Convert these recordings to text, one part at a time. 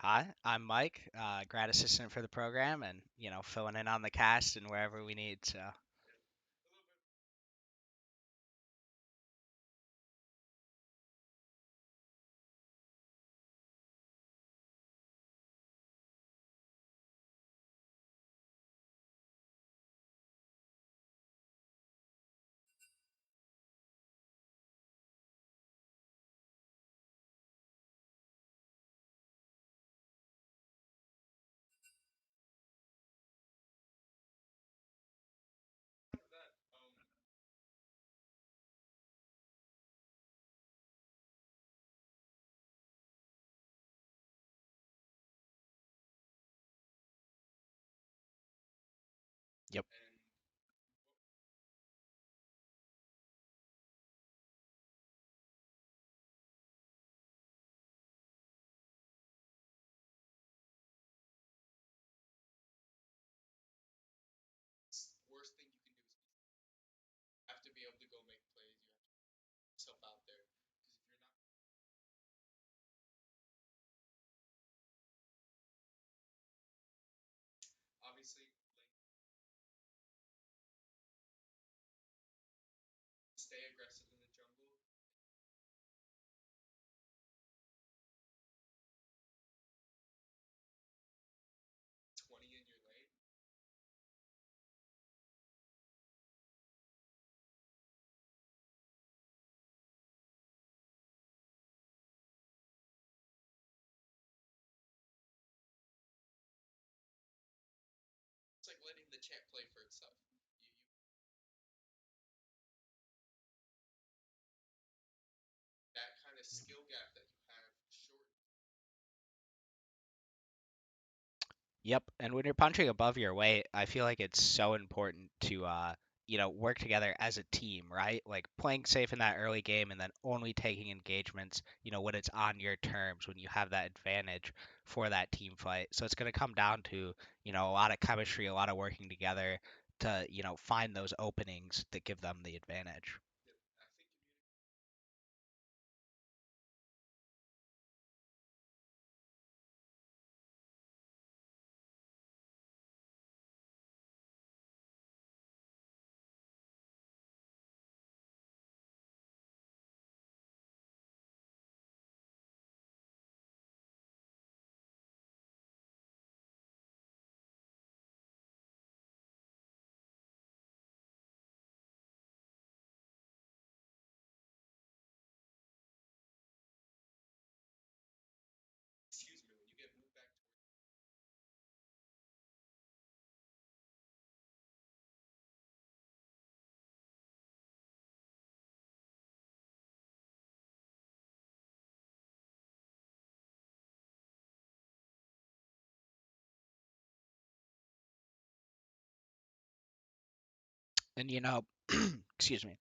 Hi, I'm Mike, grad assistant for the program, and filling in on the cast and wherever we need. So, yep. Yep, and when you're punching above your weight, I feel like it's so important to work together as a team, right? Like playing safe in that early game and then only taking engagements, when it's on your terms, when you have that advantage for that team fight. So it's going to come down to, a lot of chemistry, a lot of working together to, find those openings that give them the advantage. And excuse me,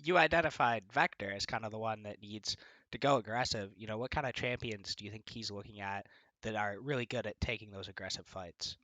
you identified Vector as kind of the one that needs to go aggressive. What kind of champions do you think he's looking at that are really good at taking those aggressive fights?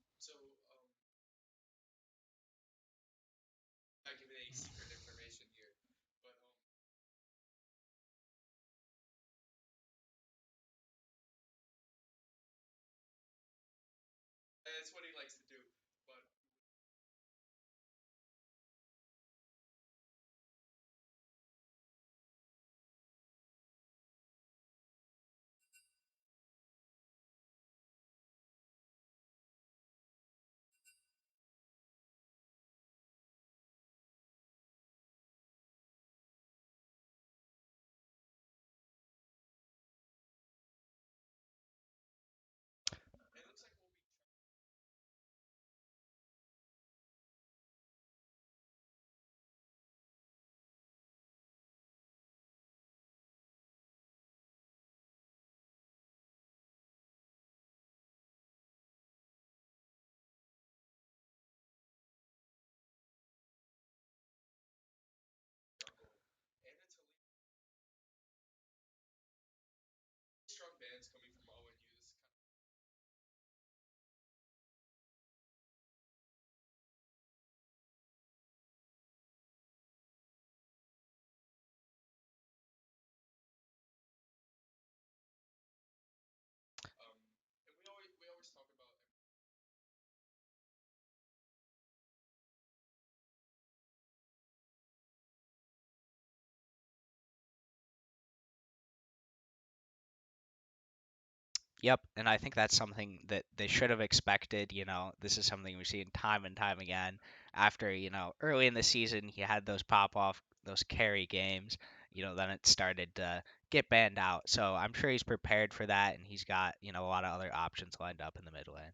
Yep, and I think that's something that they should have expected. This is something we've seen time and time again. After, early in the season, he had those pop off, those carry games. Then it started to get banned out. So I'm sure he's prepared for that, and he's got, a lot of other options lined up in the mid lane.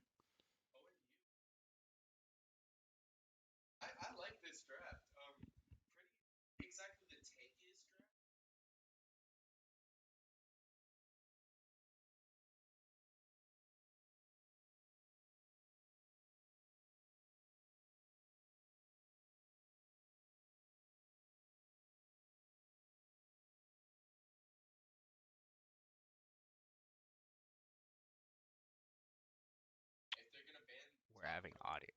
We're having audio.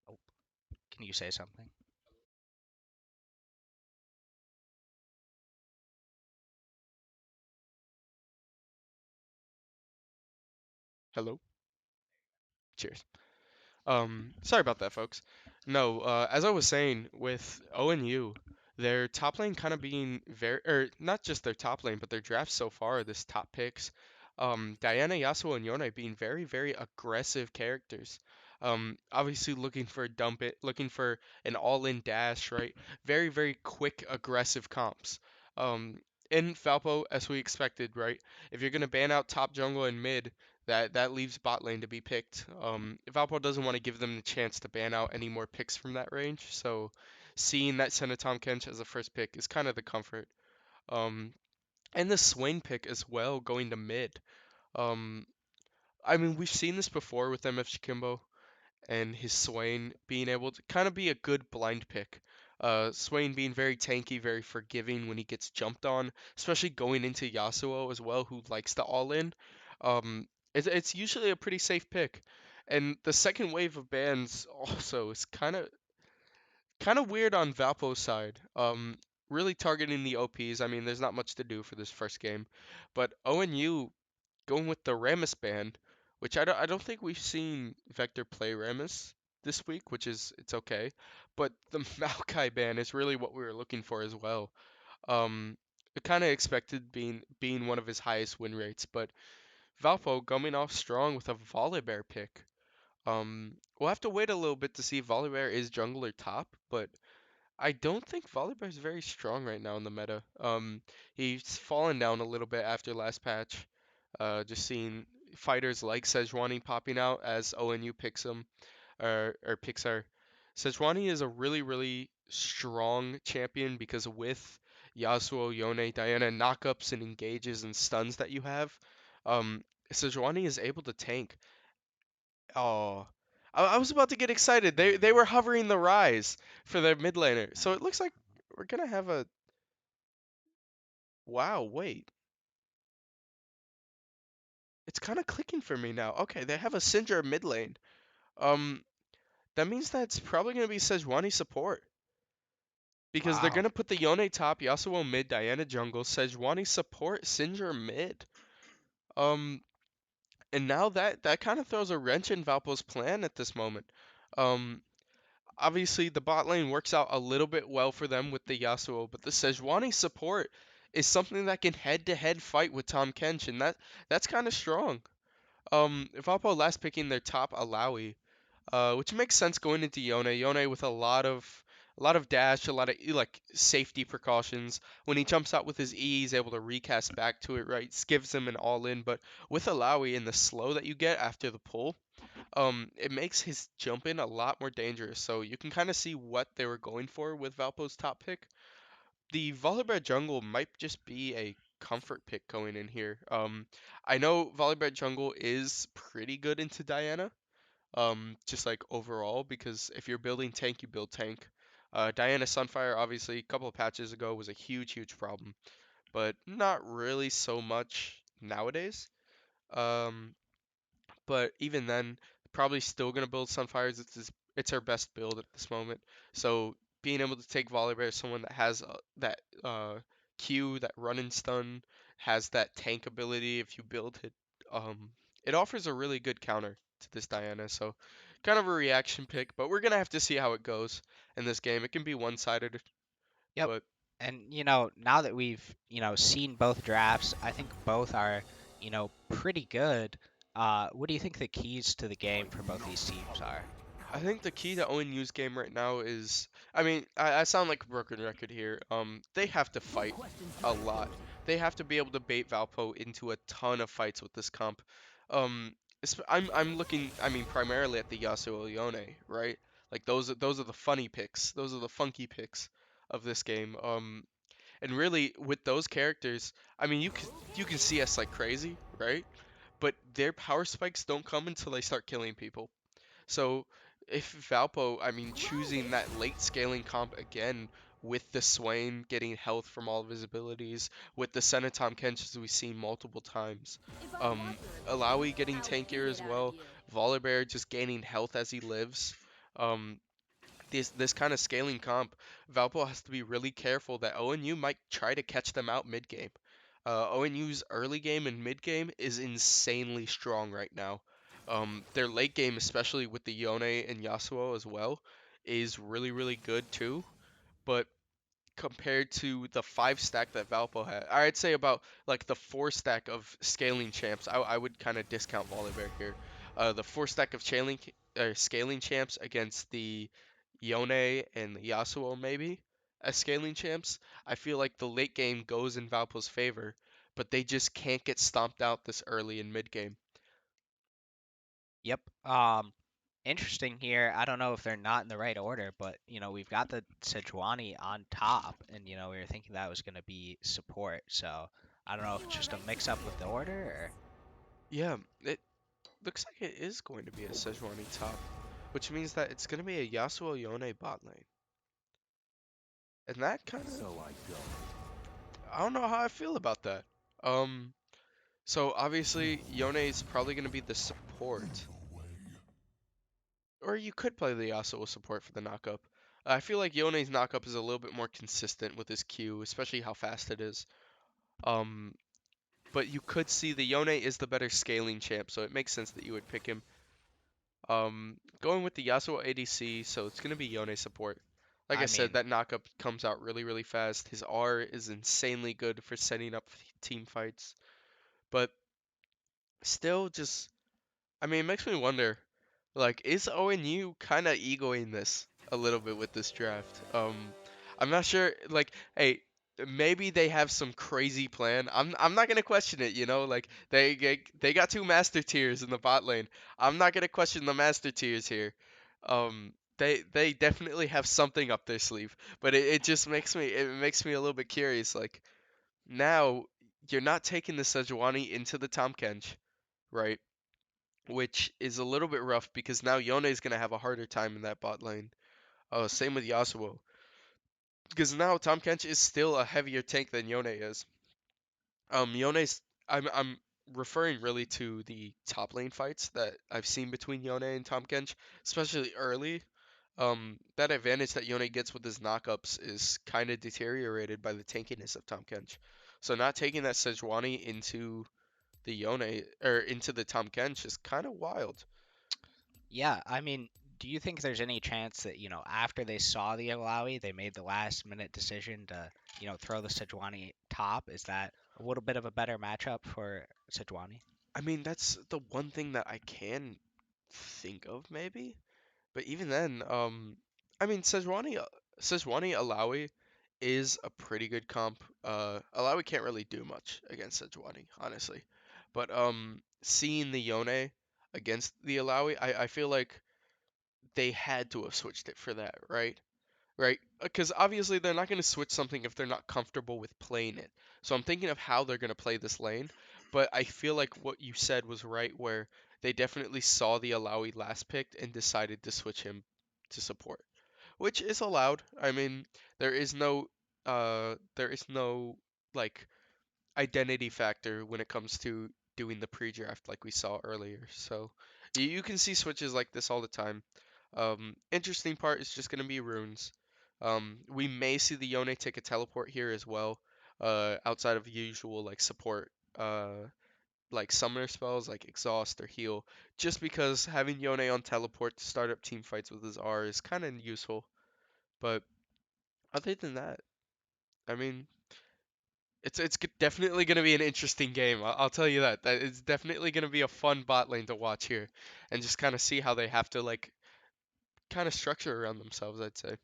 Oh, can you say something? Hello. Cheers. Sorry about that, folks. No, as I was saying, with ONU, their top lane kind of being very, or not just their top lane, but their drafts so far, this top picks, Diana, Yasuo, and Yone being very, very aggressive characters. Obviously looking for a dump it, looking for an all-in dash, right? Very, very quick, aggressive comps. Um, in Valpo, as we expected, right? If you're gonna ban out top jungle and mid, that leaves bot lane to be picked. Valpo doesn't want to give them the chance to ban out any more picks from that range, so seeing that Senatom Kench as a first pick is kind of the comfort. Um, and the Swain pick as well, going to mid. Um, I mean, we've seen this before with MF Kimbo and his Swain being able to kind of be a good blind pick. Swain being very tanky, very forgiving when he gets jumped on, especially going into Yasuo as well, who likes to all in. It's usually a pretty safe pick. And the second wave of bans also is kind of weird on Valpo's side. Really targeting the OPs. I mean, there's not much to do for this first game, but ONU going with the Rammus ban, which I don't think we've seen Vector play Rammus this week, which is it's okay. But the Maokai ban is really what we were looking for as well. I kind of expected being one of his highest win rates, but Valpo coming off strong with a Volibear pick. We'll have to wait a little bit to see if Volibear is jungler top, but I don't think Volibear is very strong right now in the meta. He's fallen down a little bit after last patch. Just seeing fighters like Sejuani popping out as ONU picks him or picks her. Sejuani is a really, really strong champion because with Yasuo, Yone, Diana knockups and engages and stuns that you have, Sejuani is able to tank. Oh, I was about to get excited. They were hovering the rise for their mid laner. So it looks like we're gonna have a wow, wait. It's kind of clicking for me now. Okay, they have a Syndra mid lane. Um, that means that's probably gonna be Sejuani support. Because they're Wow. gonna put the Yone top, Yasuo mid, Diana jungle, Sejuani support, Syndra mid. Um, and now that kind of throws a wrench in Valpo's plan at this moment. Um, Obviously the bot lane works out a little bit well for them with the Yasuo, but the Sejuani support is something that can head-to-head fight with Tom Kench, and that's kind of strong. Valpo last picking their top Alawi, which makes sense going into Yone. Yone with a lot of dash, a lot of like safety precautions. When he jumps out with his E, he's able to recast back to it, right? Gives him an all-in, but with Alawi and the slow that you get after the pull, it makes his jump in a lot more dangerous. So you can kind of see what they were going for with Valpo's top pick. The Volibear jungle might just be a comfort pick going in here. I know Volibear jungle is pretty good into Diana. Just like overall, because if you're building tank, you build tank. Diana Sunfire, obviously, a couple of patches ago was a huge, huge problem, but not really so much nowadays. Um, but even then, probably still gonna build Sunfires. It's her best build at this moment. So being able to take Volibear, someone that has that Q, that run and stun, has that tank ability. If you build it, um, it offers a really good counter to this Diana. So kind of a reaction pick, but we're gonna have to see how it goes in this game. It can be one-sided, Yep. but And now that we've, seen both drafts, I think both are, pretty good. What do you think the keys to the game for both these teams are? I think the key to ONU's game right now is, I mean, I sound like a broken record here. They have to fight a lot. They have to be able to bait Valpo into a ton of fights with this comp. I'm looking, I mean, primarily at the Yasuo Yone, right? Like those are the funny picks. Those are the funky picks of this game. And really with those characters, I mean, you can CS like crazy, right? But their power spikes don't come until they start killing people. So if Valpo, I mean, choosing that late scaling comp again with the Swain getting health from all of his abilities, with the Senatom Kench as we've seen multiple times, um, Alawi getting tankier as well, Volibear just gaining health as he lives. Um, this kind of scaling comp, Valpo has to be really careful that ONU might try to catch them out mid game. ONU's early game and mid game is insanely strong right now. Their late game, especially with the Yone and Yasuo as well, is really really good too. But compared to the 5 stack that Valpo had. I'd say about like the 4 stack of scaling champs. I would kind of discount Volibear here. The 4 stack of scaling champs against the Yone and the Yasuo maybe as scaling champs. I feel like the late game goes in Valpo's favor, but they just can't get stomped out this early in mid game. Yep. Interesting here. I don't know if they're not in the right order, but we've got the Sejuani on top, and we were thinking that was going to be support. So I don't know if it's just a mix up with the order or. Yeah, it looks like it is going to be a Sejuani top, which means that it's going to be a Yasuo Yone bot lane. And that kind of I don't know how I feel about that. Um, so obviously Yone is probably going to be the support, or you could play the Yasuo support for the knockup. I feel like Yone's knockup is a little bit more consistent with his Q, especially how fast it is. Um, but you could see the Yone is the better scaling champ, so it makes sense that you would pick him. Going with the Yasuo ADC, so it's going to be Yone support. Like I I said, mean, that knockup comes out really, really fast. His R is insanely good for setting up team fights. But still just I mean, it makes me wonder, like, is ONU kind of egoing this a little bit with this draft? I'm not sure. Like, hey, maybe they have some crazy plan. I'm not gonna question it. Like they got 2 master tiers in the bot lane. I'm not gonna question the master tiers here. They definitely have something up their sleeve, but it just makes me a little bit curious. Like now you're not taking the Sejuani into the Tahm Kench, right? Which is a little bit rough because now Yone is going to have a harder time in that bot lane. Same with Yasuo. Because now Tahm Kench is still a heavier tank than Yone is. Yone's I'm referring really to the top lane fights that I've seen between Yone and Tahm Kench, especially early. That advantage that Yone gets with his knockups is kind of deteriorated by the tankiness of Tahm Kench. So not taking that Sejuani into the Yone or into the Tahm Kench is kind of wild. yeah, I mean, do you think there's any chance that, after they saw the Alawi, they made the last minute decision to, throw the Sejuani top? Is that a little bit of a better matchup for Sejuani? I mean, that's the one thing that I can think of, maybe. But even then, I mean, Sejuani Alawi is a pretty good comp. Alawi can't really do much against Sejuani, honestly. But seeing the Yone against the Alawi, I feel like they had to have switched it for that, right? Right? Because obviously they're not going to switch something if they're not comfortable with playing it. So I'm thinking of how they're going to play this lane, but I feel like what you said was right, where they definitely saw the Alawi last picked and decided to switch him to support, which is allowed. I mean, there is no, there is no like identity factor when it comes to doing the pre-draft like we saw earlier. So you can see switches like this all the time. Interesting part is just going to be runes. We may see the Yone take a teleport here as well, outside of the usual like support, like summoner spells like exhaust or heal, just because having Yone on teleport to start up team fights with his R is kind of useful. But other than that, I mean, definitely gonna be an interesting game. I'll tell you that. That it's definitely gonna be a fun bot lane to watch here, and just kind of see how they have to like kind of structure around themselves. I'd say.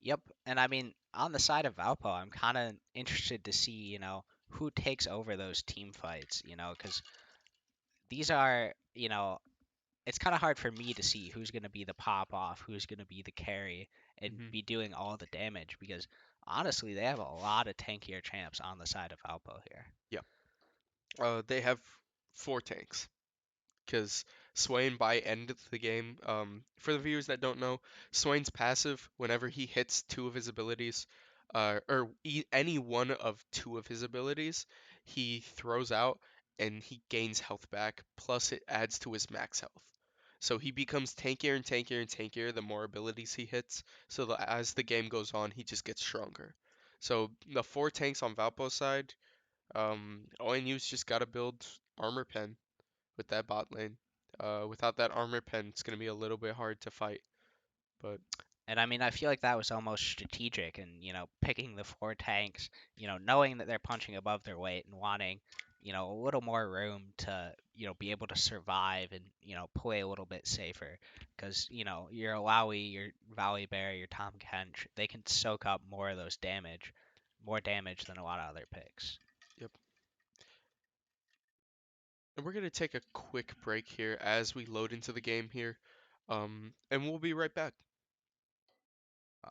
Yep. And I mean, on the side of Valpo, I'm kind of interested to see, who takes over those team fights, because these are, it's kind of hard for me to see who's going to be the pop off, who's going to be the carry, and Hmm. be doing all the damage because honestly, they have a lot of tankier champs on the side of Valpo here. Yeah. They have four tanks. Because Swain by end of the game, for the viewers that don't know, Swain's passive whenever he hits two of his abilities, any one of two of his abilities, he throws out and he gains health back. Plus, it adds to his max health. So he becomes tankier and tankier and tankier the more abilities he hits. So as the game goes on, he just gets stronger. So the four tanks on Valpo's side, ONU's just got to build armor pen with that bot lane. Without that armor pen, it's going to be a little bit hard to fight. But And I mean, I feel like that was almost strategic and, picking the four tanks, knowing that they're punching above their weight and wanting, a little more room to, be able to survive and, play a little bit safer. Because, your Alawi, your Valley Bear, your Tom Kench, they can soak up more of those damage, more damage than a lot of other picks. yep. And we're going to take a quick break here as we load into the game here. And we'll be right back. Uh,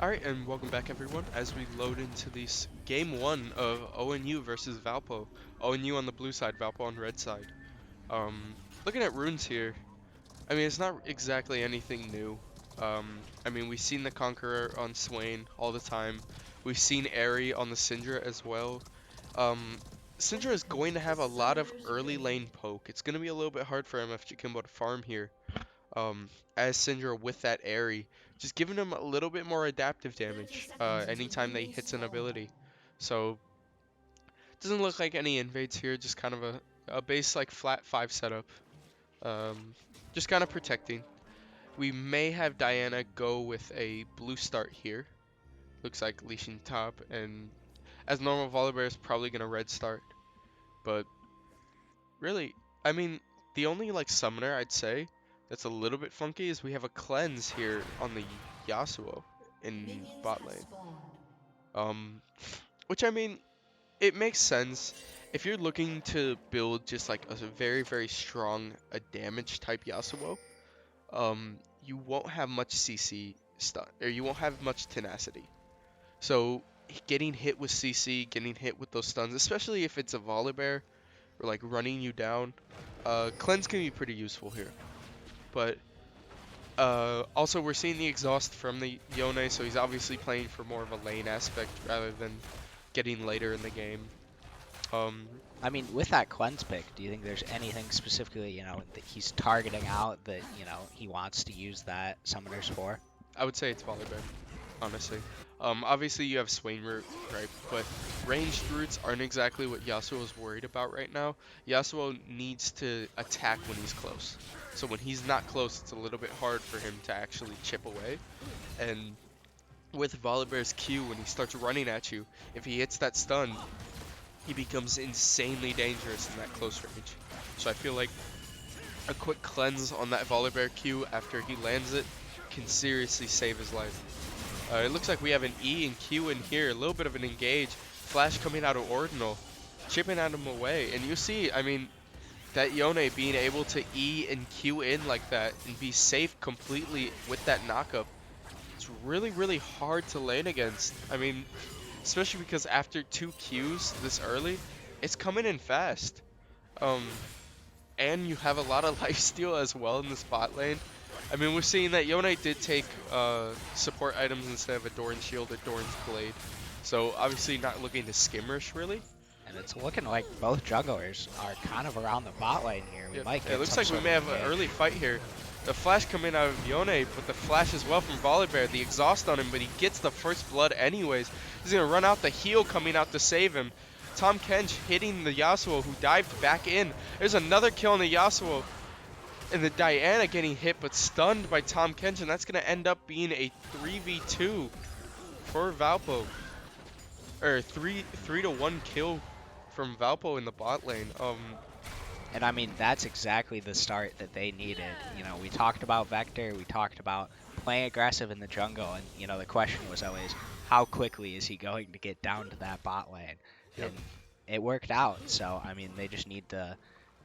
All right, and welcome back, everyone, as we load into this game one of ONU versus Valpo. ONU on the blue side, Valpo on red side. Looking at runes here, I mean, it's not exactly anything new. I mean, we've seen the Conqueror on Swain all the time. We've seen Airy on the Syndra as well. Um, Syndra is going to have a lot of early lane poke. It's going to be a little bit hard for MF Kimbo to farm here. As Syndra with that Airy, just giving him a little bit more adaptive damage anytime that he hits an ability. So, doesn't look like any invades here, just kind of a base like flat 5 setup. Um, just kind of protecting. We may have Diana go with a blue start here. Looks like leashing top, and as normal, Volibear is probably gonna red start. But really, I mean, the only like summoner I'd say that's a little bit funky is we have a cleanse here on the Yasuo in Minions bot have lane. spawned. Um, which I mean, it makes sense if you're looking to build just like a very very strong a damage type Yasuo. You won't have much CC stun, or you won't have much tenacity. So getting hit with CC, getting hit with those stuns, especially if it's a Volibear or like running you down, cleanse can be pretty useful here. But also we're seeing the exhaust from the Yone, so he's obviously playing for more of a lane aspect rather than getting later in the game. Um, I mean, with that cleanse pick, do you think there's anything specifically, that he's targeting out that, he wants to use that summoners for? I would say it's Volibear, honestly. Obviously you have Swain Root, right? But ranged roots aren't exactly what Yasuo is worried about right now. Yasuo needs to attack when he's close. So when he's not close, it's a little bit hard for him to actually chip away. And with Volibear's Q, when he starts running at you, if he hits that stun, he becomes insanely dangerous in that close range. So I feel like a quick cleanse on that Volibear Q after he lands it can seriously save his life. It looks like we have an E and Q in here, a little bit of an engage. Flash coming out of Ordinal, chipping at him away. And you see, I mean, that Yone being able to E and Q in like that and be safe completely with that knockup, it's really, really hard to lane against. I mean, especially because after 2 Qs this early, it's coming in fast. Um, and you have a lot of lifesteal as well in this bot lane. I mean, we're seeing that Yone did take support items instead of a Doran Shield or Doran's Blade. So obviously not looking to skimmerish really. And it's looking like both jugglers are kind of around the bot lane here. We Yep. might It get looks some like we sort may of have an engage. early fight here. The flash coming out of Yone, but the flash as well from Volibear. The exhaust on him, but he gets the first blood anyways. He's going to run out, the heal coming out to save him. Tom Kench hitting the Yasuo, who dived back in. There's another kill on the Yasuo. And the Diana getting hit, but stunned by Tom Kench, and that's going to end up being a 3v2 for Valpo. Or 3-1 kill from Valpo in the bot lane. And I mean, that's exactly the start that they needed. We talked about Vector, we talked about playing aggressive in the jungle, and, the question was always, how quickly is he going to get down to that bot lane? Yep. And it worked out. So, I mean, they just need to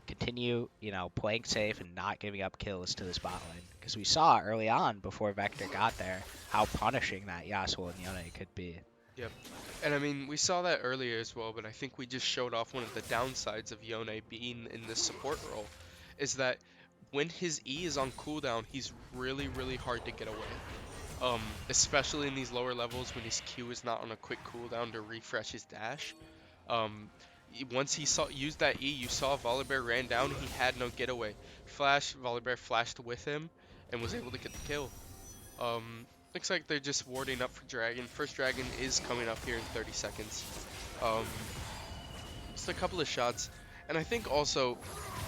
continue, playing safe and not giving up kills to this bot lane. Because we saw early on, before Vector got there, how punishing that Yasuo and Yone could be. Yep. And I mean, we saw that earlier as well, but I think we just showed off one of the downsides of Yone being in this support role, is that when his E is on cooldown, he's really, really hard to get away. Especially in these lower levels when his Q is not on a quick cooldown to refresh his dash. Um, Once he used that E, you saw Volibear ran down, he had no getaway. Volibear flashed with him and was able to get the kill. Looks like they're just warding up for Dragon. First Dragon is coming up here in 30 seconds. Um, just a couple of shots. And I think also,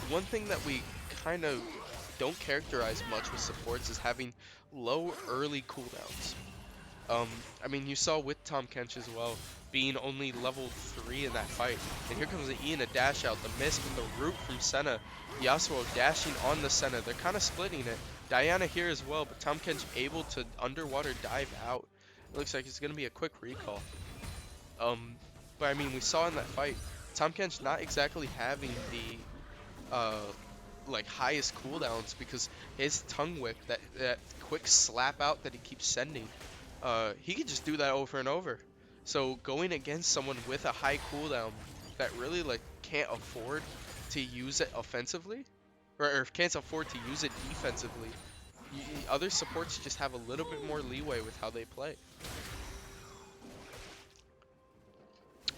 one thing that we kind of don't characterize much with supports is having low early cooldowns. I mean, you saw with Tom Kench as well, being only level 3 in that fight. And here comes the E and a dash out, the miss with the root from Senna. Yasuo dashing on the Senna. They're kind of splitting it. Diana here as well, but Tom Kench able to underwater dive out. It looks like it's going to be a quick recall. But I mean, we saw in that fight, Tom Kench not exactly having the like highest cooldowns because his tongue whip, that quick slap out that he keeps sending, he could just do that over and over. So going against someone with a high cooldown that really like can't afford to use it offensively, or can't afford to use it defensively, other supports just have a little bit more leeway with how they play.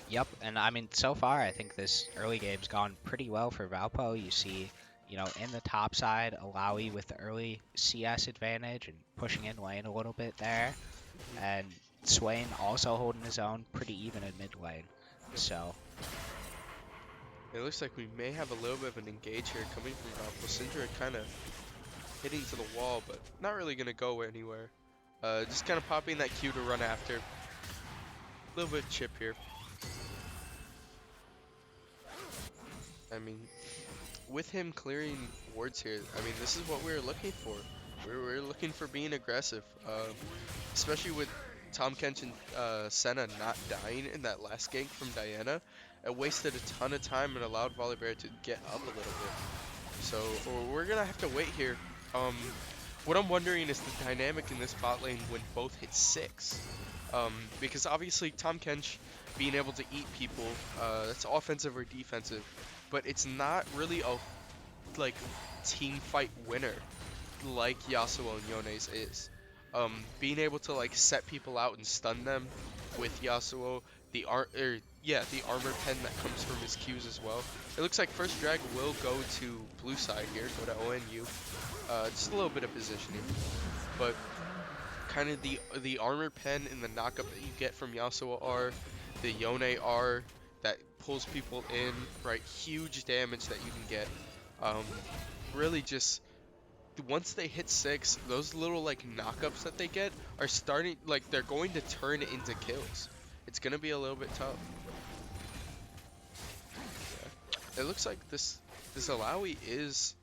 Yep, and I mean, so far, I think this early game's gone pretty well for Valpo. You see, in the top side, Alawi with the early CS advantage and pushing in lane a little bit there. And Swain also holding his own pretty even in mid lane. Yep. So, It looks like we may have a little bit of an engage here coming from Valpo. Syndra kind of hitting to the wall, but not really going to go anywhere. Just kind of popping that Q to run after. A little bit of chip here. I mean, with him clearing wards here, I mean, this is what we were looking for. We were looking for being aggressive, especially with Tom Kench and Senna not dying in that last gank from Diana. It wasted a ton of time and allowed Volibear to get up a little bit. So we're gonna have to wait here. What I'm wondering is the dynamic in this bot lane when both hit 6. Because obviously Tom Kench being able to eat people, that's offensive or defensive, but it's not really a like team fight winner like Yasuo and Yone's is. Being able to like set people out and stun them with Yasuo, the armor pen that comes from his Qs as well. It looks like first drag will go to blue side here, go to ONU. Just a little bit of positioning, but kind of the armor pen and the knockup that you get from Yasuo R, the Yone R that pulls people in, right? Huge damage that you can get. Really just once they hit 6, those little like knockups that they get are starting, like they're going to turn into kills. It's gonna be a little bit tough. Yeah. It looks like this Alawi is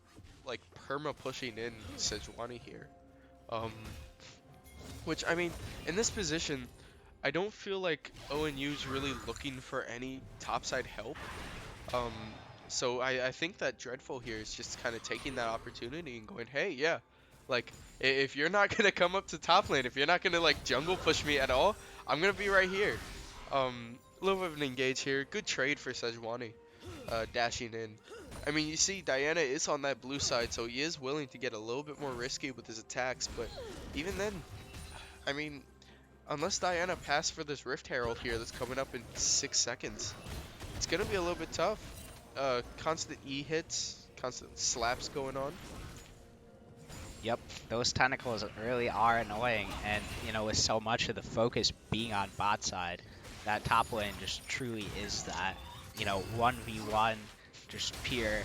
like perma pushing in Sejuani here. Which I mean, in this position, I don't feel like ONU's really looking for any topside help. Um, so I think that Dreadful here is just kind of taking that opportunity and going, hey, yeah, like if you're not gonna come up to top lane, if you're not gonna like jungle push me at all, I'm gonna be right here. A little bit of an engage here. Good trade for Sejuani, dashing in. I mean, you see Diana is on that blue side, so he is willing to get a little bit more risky with his attacks, but even then, I mean, unless Diana passed for this Rift Herald here that's coming up in 6 seconds, it's gonna be a little bit tough. Constant E hits, constant slaps going on. Yep, those tentacles really are annoying, and with so much of the focus being on bot side, that top lane just truly is that 1v1, just pure,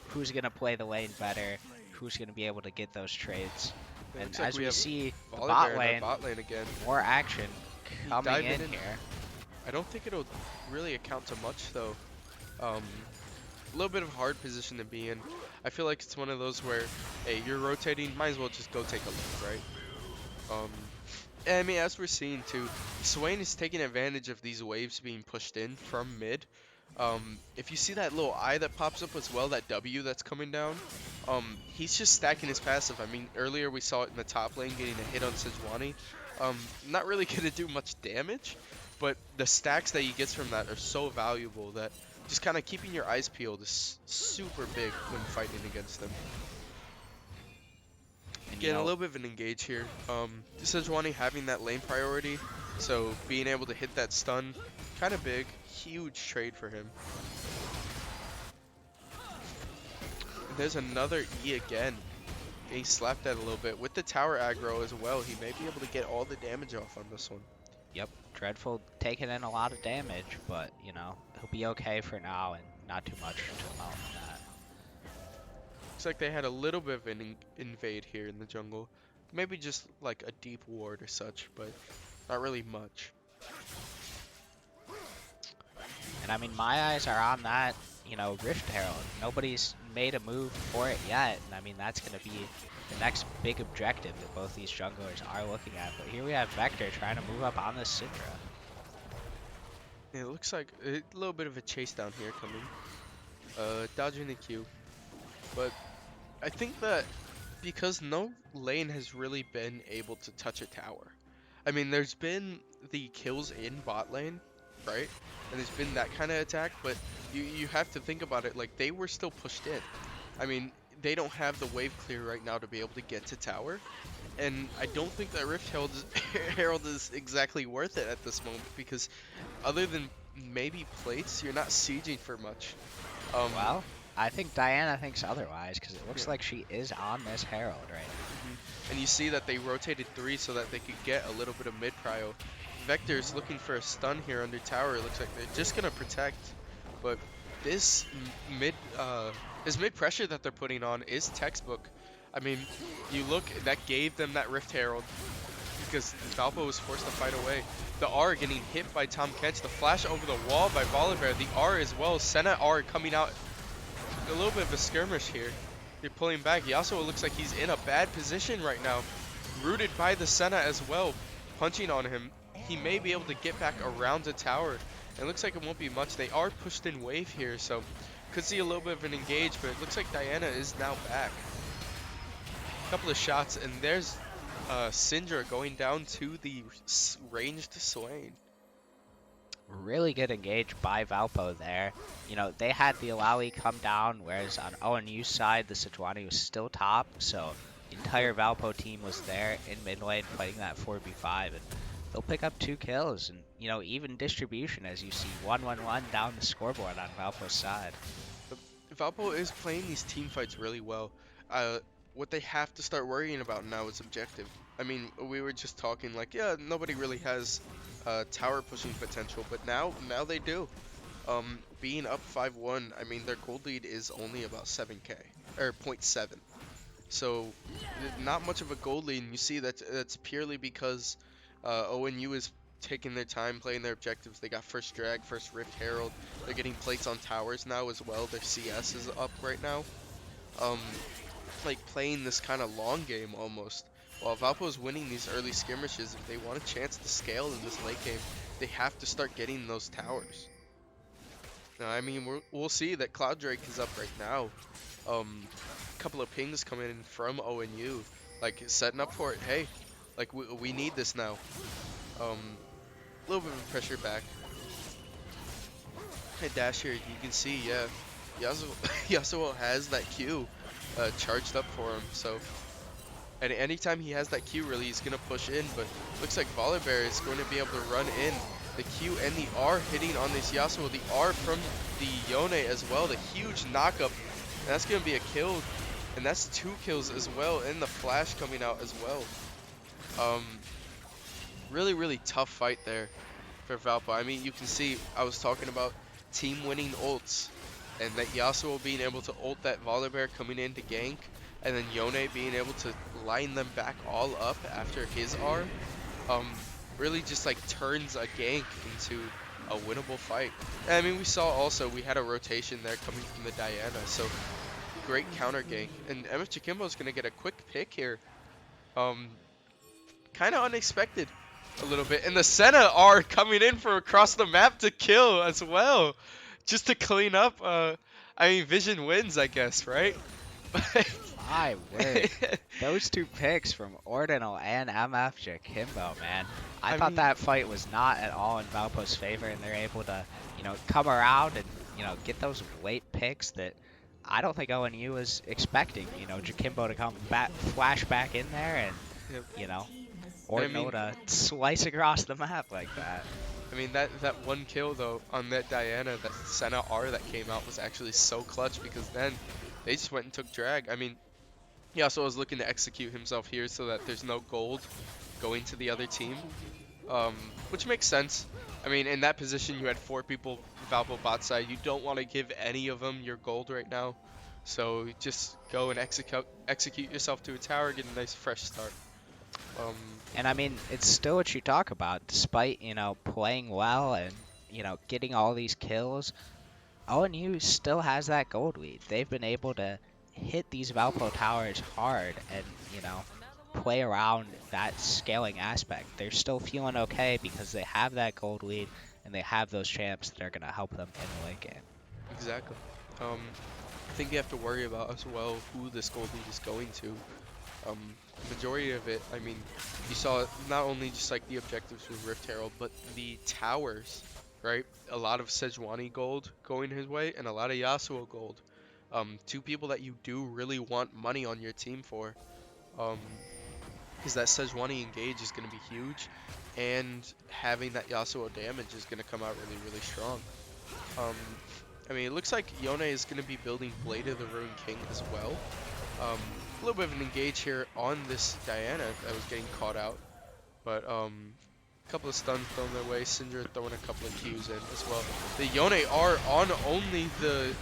who's gonna play the lane better, who's gonna be able to get those trades. It And looks like as we we have see the bot Volibear in our lane, bot lane again. more action He coming diving in in. here. I don't think it'll really account to much though. A little bit of a hard position to be in. I feel like it's one of those where, hey, you're rotating, might as well just go take a look, right? And I mean, as we're seeing too, Swain is taking advantage of these waves being pushed in from mid. If you see that little eye that pops up as well, that W that's coming down, he's just stacking his passive. I mean, earlier we saw it in the top lane getting a hit on Sejuani. Not really gonna do much damage, but the stacks that he gets from that are so valuable that just kind of keeping your eyes peeled is super big when fighting against them. And Getting a little bit of an engage here. Sejuani having that lane priority, so being able to hit that stun, kind of big, huge trade for him. And there's another E again. Getting slapped at a little bit. With the tower aggro as well, he may be able to get all the damage off on this one. Yep, Dreadful taking in a lot of damage, but he'll be okay for now and not too much to mount that. Looks like they had a little bit of an invade here in the jungle. Maybe just like a deep ward or such, but not really much. And I mean, my eyes are on that, Rift Herald. Nobody's made a move for it yet, and I mean, that's going to be the next big objective that both these junglers are looking at. But here we have Vector trying to move up on this Syndra. It looks like a little bit of a chase down here coming. Dodging the Q. But I think that because no lane has really been able to touch a tower. I mean, there's been the kills in bot lane, right? And there's been that kind of attack, but you have to think about it, like, they were still pushed in. I mean, they don't have the wave clear right now to be able to get to tower. And I don't think that Rift Herald is exactly worth it at this moment, because other than maybe plates, you're not sieging for much. Well, I think Diana thinks otherwise, because it looks Yeah. like she is on this Herald right now. And you see that they rotated 3 so that they could get a little bit of mid prio. Vector's looking for a stun here under tower. It looks like they're just gonna protect, but this mid pressure that they're putting on is textbook. I mean, you look, that gave them that Rift Herald because Valpo was forced to fight away. The R getting hit by Tom Kench, the flash over the wall by Volibear, the R as well. Senna R coming out, a little bit of a skirmish here. They're pulling back. He also looks like he's in a bad position right now. Rooted by the Senna as well, punching on him. He may be able to get back around the tower. It looks like it won't be much. They are pushed in wave here, so could see a little bit of an engage, but it looks like Diana is now back. A couple of shots, and there's Syndra going down to the ranged Swain. Really good engage by Valpo there. They had the Alawi come down, whereas on ONU's side, the Sejuani was still top, so the entire Valpo team was there in mid lane fighting that 4v5, and they'll pick up 2 kills, and, even distribution as you see 1-1-1 down the scoreboard on Valpo's side. Valpo is playing these team fights really well. What they have to start worrying about now is objective. I mean, we were just talking like, yeah, nobody really has tower pushing potential, but now they do. Being up 5-1, I mean, their gold lead is only about 7k, or 0.7. So, not much of a gold lead, and you see that's purely because ONU is taking their time playing their objectives. They got first drag, first Rift Herald. They're getting plates on towers now as well. Their CS is up right now. Like playing this kind of long game almost. While Valpo's winning these early skirmishes, if they want a chance to scale in this late game, they have to start getting those towers. Now, I mean, we'll see that Cloud Drake is up right now. A couple of pings coming in from ONU, like setting up for it. Hey, like we need this now. A little bit of pressure back. Hey, Dash here, you can see, yeah, Yasuo Yasuo has that Q charged up for him. So and anytime he has that Q really, he's gonna push in. But looks like Volibear is going to be able to run in. The Q and the R hitting on this Yasuo. The R from the Yone as well. The huge knockup. And that's gonna be a kill. And that's 2 kills as well. And the flash coming out as well. Um, really, really tough fight there for Valpo. I mean, you can see I was talking about team winning ults, and that Yasuo being able to ult that Volibear coming in to gank, and then Yone being able to line them back all up after his R, um, really just like turns a gank into a winnable fight. And I mean, we saw also we had a rotation there coming from the Diana, so great counter gank. And MF Chikimbo is gonna get a quick pick here. Um, kind of unexpected a little bit. And the Senna are coming in from across the map to kill as well. Just to clean up. I mean, Vision wins, I guess, right? My word. Those two picks from Ordinal and MF Kimbo, man. I I thought mean, that fight was not at all in Valpo's favor, and they're able to, come around and, get those late picks that I don't think ONU was expecting. Jakimbo to come back, flash back in there, and, yeah. you know, And I Ordinal mean, to slice across the map like that. that one kill though on that Diana, that Senna R that came out was actually so clutch because then they just went and took drag. I mean, he also was looking to execute himself here so that there's no gold going to the other team. Which makes sense. I mean, in that position, you had 4 people Valpo bot side. You don't want to give any of them your gold right now. So just go and execute yourself to a tower, get a nice fresh start. Um, And I mean, it's still what you talk about, despite, playing well and, getting all these kills. ONU still has that gold lead. They've been able to hit these Valpo towers hard and, play around that scaling aspect. They're still feeling okay because they have that gold lead and they have those champs that are going to help them in the late game. exactly. I think you have to worry about as well who this gold lead is going to. Um, Majority of it, I mean, you saw not only just like the objectives with Rift Herald, but the towers, right? A lot of Sejuani gold going his way, and a lot of Yasuo gold. 2 people that you do really want money on your team for, um, because that Sejuani engage is going to be huge, and having that Yasuo damage is going to come out really, really strong. Um, I mean, it looks like Yone is going to be building Blade of the Ruined King as well. A little bit of an engage here on this Diana that was getting caught out, but a couple of stuns thrown their way. Syndra throwing a couple of Qs in as well. The Yone are on only the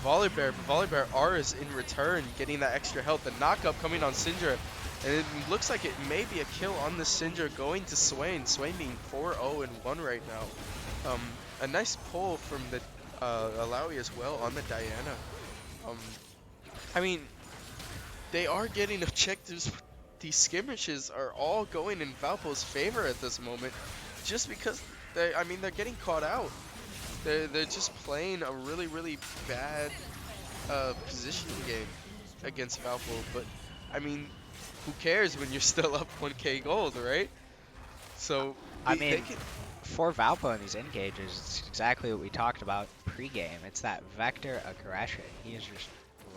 Volibear, but Volibear R is in return getting that extra health. The knockup coming on Syndra, and it looks like it may be a kill on the Syndra going to Swain. Swain being 4-0 and 1 right now. A nice pull from the Alawi as well on the Diana. I mean, they are getting objectives. These skirmishes are all going in Valpo's favor at this moment, just because I mean, they're getting caught out. They're just playing a really, really bad positioning game against Valpo. But I mean, who cares when you're still up 1k gold, right? So I they mean, can. for Valpo in these engages, it's exactly what we talked about pre-game. It's that vector aggression. He is just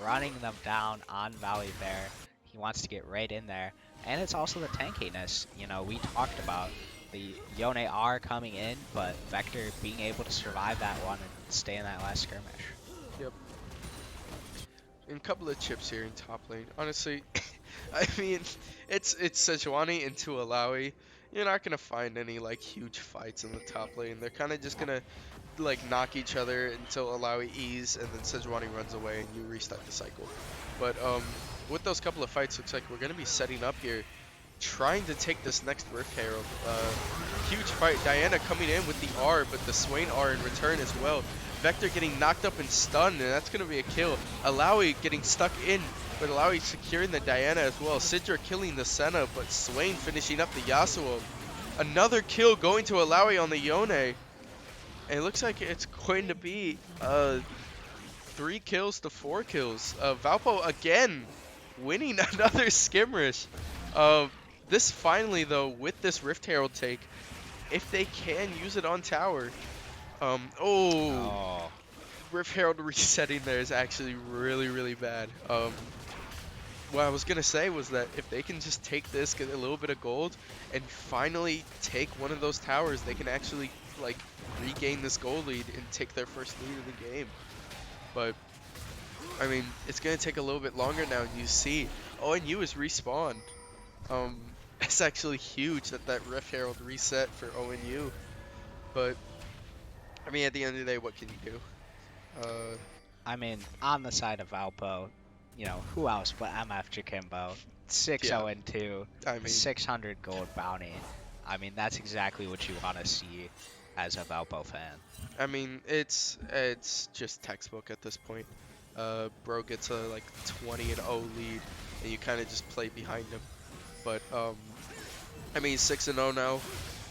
running them down on Valley Bear. He wants to get right in there. And it's also the tankiness. We talked about the Yone R coming in, but Vector being able to survive that one and stay in that last skirmish. Yep. And a couple of chips here in top lane. Honestly, I mean, it's Sejuani into Alawi. You're not gonna find any like huge fights in the top lane. They're kind of just gonna like knock each other until Alawi E's, and then Sejuani runs away and you restart the cycle. But with those couple of fights, looks like we're gonna be setting up here, trying to take this next Rift Herald. Huge fight. Diana coming in with the R, but the Swain R in return as well. Vector getting knocked up and stunned, and that's gonna be a kill. Alawi getting stuck in, but Alawi securing the Diana as well. Sidra killing the Senna, but Swain finishing up the Yasuo. Another kill going to Alawi on the Yone. And it looks like it's going to be 3 kills to 4 kills. Valpo again winning another skirmish. This finally though, with this Rift Herald take, if they can use it on tower. Oh, Oh, Rift Herald resetting there is actually really, really bad. What I was gonna say was that if they can just take this, get a little bit of gold, and finally take one of those towers, they can actually like regain this gold lead and take their first lead of the game. But I mean, it's gonna take a little bit longer now. And you see, ONU is respawned. It's actually huge that that Rift Herald reset for ONU. But I mean, at the end of the day, what can you do? Uh, I mean, on the side of Valpo, who else but MF Jakimbo? 6 yeah. 0 2, I mean, 600 gold bounty. I mean, that's exactly what you want to see as a Valpo fan. it's just textbook at this point. Bro gets a like 20-0 lead, and you kind of just play behind him. But I mean, 6-0 now.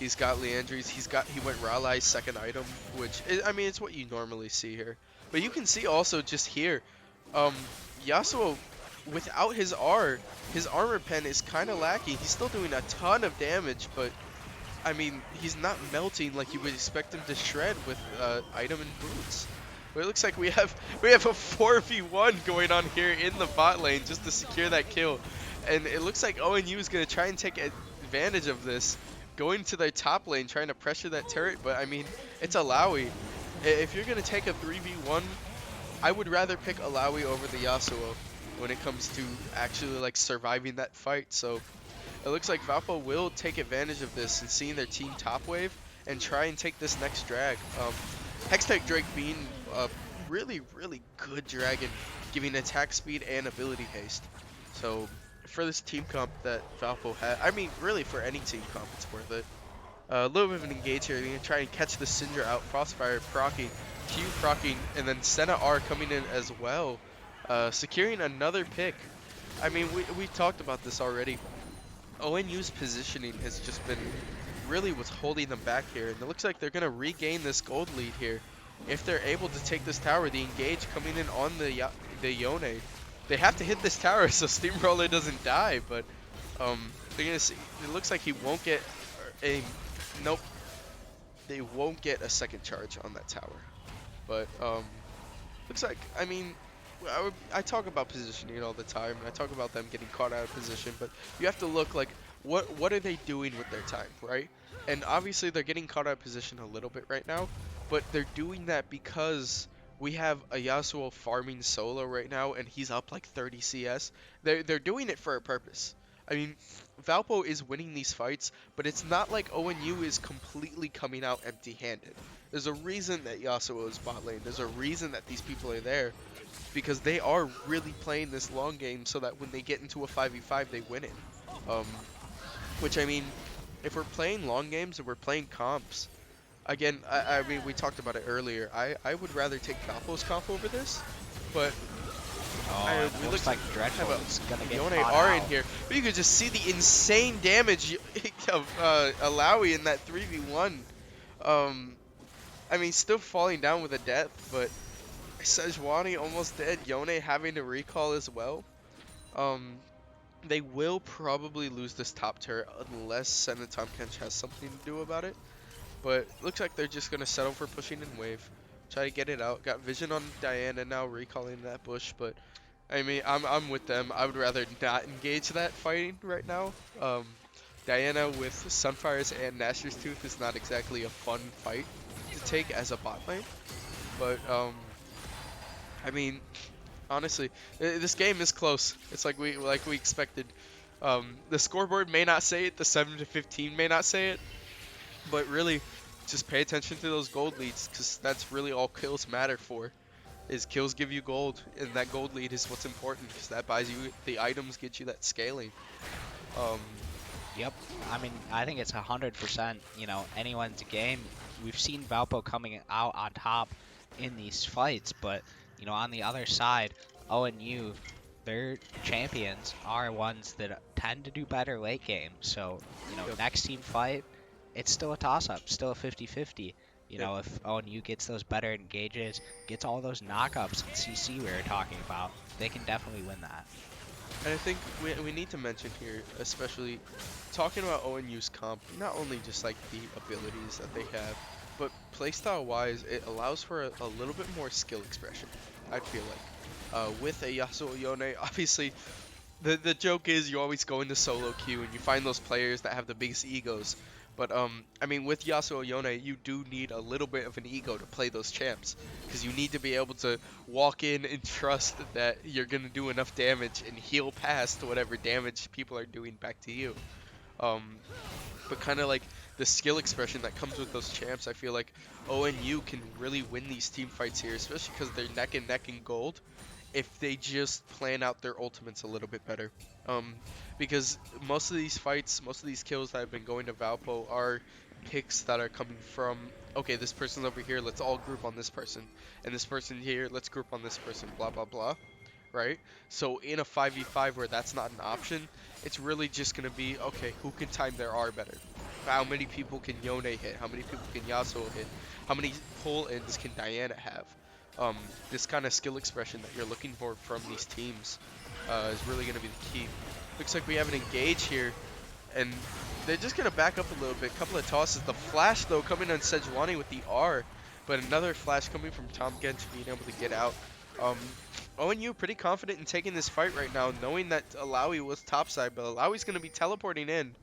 He's got Leandries. He went Raleigh second item, which I mean, it's what you normally see here. But you can see also just here, um, Yasuo, without his armor pen is kind of lacking. He's still doing a ton of damage, but I mean, he's not melting like you would expect him to shred with item and boots. But it looks like we have a 4v1 going on here in the bot lane just to secure that kill. And it looks like ONU is going to try and take advantage of this, going to their top lane, trying to pressure that turret. But I mean, it's Alawi. If you're going to take a 3v1, I would rather pick Alawi over the Yasuo when it comes to actually like surviving that fight. So it looks like Valpo will take advantage of this and seeing their team top wave and try and take this next drag. Hextech Drake being a really, really good dragon, giving attack speed and ability haste. So for this team comp that Valpo had, I mean, really for any team comp, it's worth it. A little bit of an engage here. You're going to try and catch the Syndra out. Frostfire proccing, Q proccing, and then Senna R coming in as well. Securing another pick. I mean, we talked about this already. ONU's positioning has just been really what's holding them back here. And it looks like they're going to regain this gold lead here. If they're able to take this tower, the engage coming in on the Yone. They have to hit this tower so Steamroller doesn't die, but they're going to see. It looks like he won't get a... Nope. They won't get a second charge on that tower. But looks like, I mean, I talk about positioning all the time, and I talk about them getting caught out of position, but you have to look like, what are they doing with their time, right? And obviously they're getting caught out of position a little bit right now, but they're doing that because we have a Yasuo farming solo right now, and he's up like 30 CS. They're doing it for a purpose. I mean, Valpo is winning these fights, but it's not like ONU is completely coming out empty-handed. There's a reason that Yasuo is bot lane. There's a reason that these people are there, because they are really playing this long game so that when they get into a 5v5, they win it. Which, I mean, if we're playing long games and we're playing comps, again, I mean, we talked about it earlier. I would rather take Valpo's comp over this, but Oh, we it looks like Dreadful is going to get Yone caught are in out. here, but you could just see the insane damage of Alawi in that 3v1. I mean, still falling down with a death, but Sejuani almost dead. Yone having to recall as well. They will probably lose this top turret unless Sen and Tahm Kench has something to do about it. But looks like they're just gonna settle for pushing in wave, try to get it out. Got vision on Diana now, recalling that bush. But I mean, I'm with them. I would rather not engage that fighting right now. Diana with Sunfire's and Nashor's Tooth is not exactly a fun fight to take as a bot lane. But I mean, honestly, this game is close. It's like we expected. The scoreboard may not say it, the 7-15 may not say it, but really, just pay attention to those gold leads, because that's really all kills matter for. Is kills give you gold, and that gold lead is what's important, because that buys you the items, get you that scaling. Um, Yep. I mean, I think it's 100%, anyone's game. We've seen Valpo coming out on top in these fights, but, on the other side, ONU, their champions are ones that tend to do better late game. So, yep, next team fight, it's still a toss-up, still a 50-50. yep. If ONU gets those better engages, gets all those knockups in CC we were talking about, they can definitely win that. And I think we need to mention here, especially talking about ONU's comp, not only just like the abilities that they have, but playstyle wise, it allows for a little bit more skill expression. I feel like with a Yasuo Yone, obviously the joke is you always go into solo queue and you find those players that have the biggest egos. But I mean, with Yasuo Yone, you do need a little bit of an ego to play those champs, because you need to be able to walk in and trust that you're gonna do enough damage and heal past whatever damage people are doing back to you. Um, but kind of like the skill expression that comes with those champs, I feel like ONU can really win these team fights here, especially because they're neck and neck in gold, if they just plan out their ultimates a little bit better. Um, because most of these fights, most of these kills that have been going to Valpo are picks that are coming from, okay, this person's over here, let's all group on this person, and this person here, let's group on this person, blah blah blah, right? So in a 5v5 where that's not an option, it's really just going to be, okay, who can time their R better? How many people can Yone hit? How many people can Yasuo hit? How many pull-ins can Diana have? This kind of skill expression that you're looking for from these teams is really going to be the key. Looks like we have an engage here, and they're just going to back up a little bit. Couple of tosses. The flash, though, coming on Sejuani with the R, but another flash coming from Tom Gench being able to get out. ONU pretty confident in taking this fight right now, knowing that Alawi was topside, but Alawi's going to be teleporting in.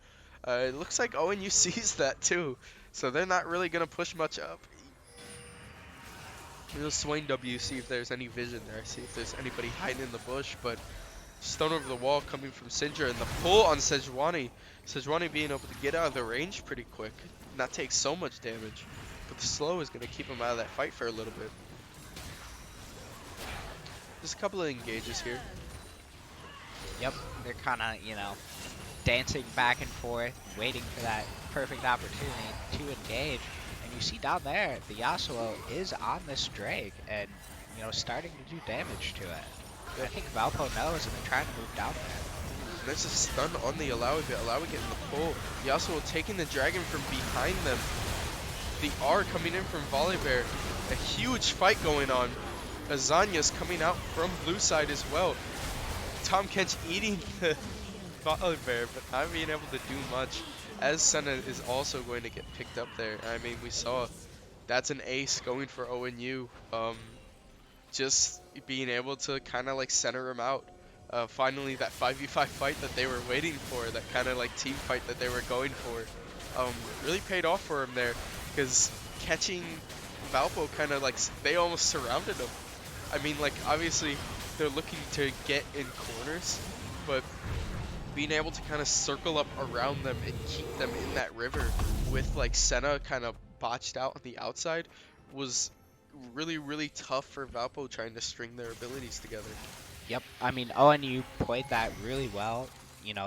It looks like ONU sees that too, so they're not really going to push much up. We'll swing W, see if there's any vision there, see if there's anybody hiding in the bush, but stone over the wall coming from Syndra, and the pull on Sejuani. Sejuani being able to get out of the range pretty quick, not take so much damage, but the slow is going to keep him out of that fight for a little bit. Just a couple of engages here. Yep, they're kind of, dancing back and forth, waiting for that perfect opportunity to engage. And you see down there, the Yasuo is on this Drake and, starting to do damage to it. I think Valpo knows and they're trying to move down there. There's a stun on the Alawi, but Alawi getting the pull. Yasuo taking the dragon from behind them. The R coming in from Volibear. A huge fight going on. Azanya's coming out from blue side as well. Tom Kench eating the Volibear, but not being able to do much, as Senna is also going to get picked up there. I mean, we saw that's an ace going for ONU. Just being able to kind of like center him out. Finally, that 5v5 fight that they were waiting for, that kind of like team fight that they were going for, really paid off for him there, because catching Valpo kind of like, they almost surrounded him. I mean, like, obviously they're looking to get in corners, but being able to kind of circle up around them and keep them in that river with like Senna kind of botched out on the outside was really, really tough for Valpo trying to string their abilities together. Yep, I mean, ONU played that really well.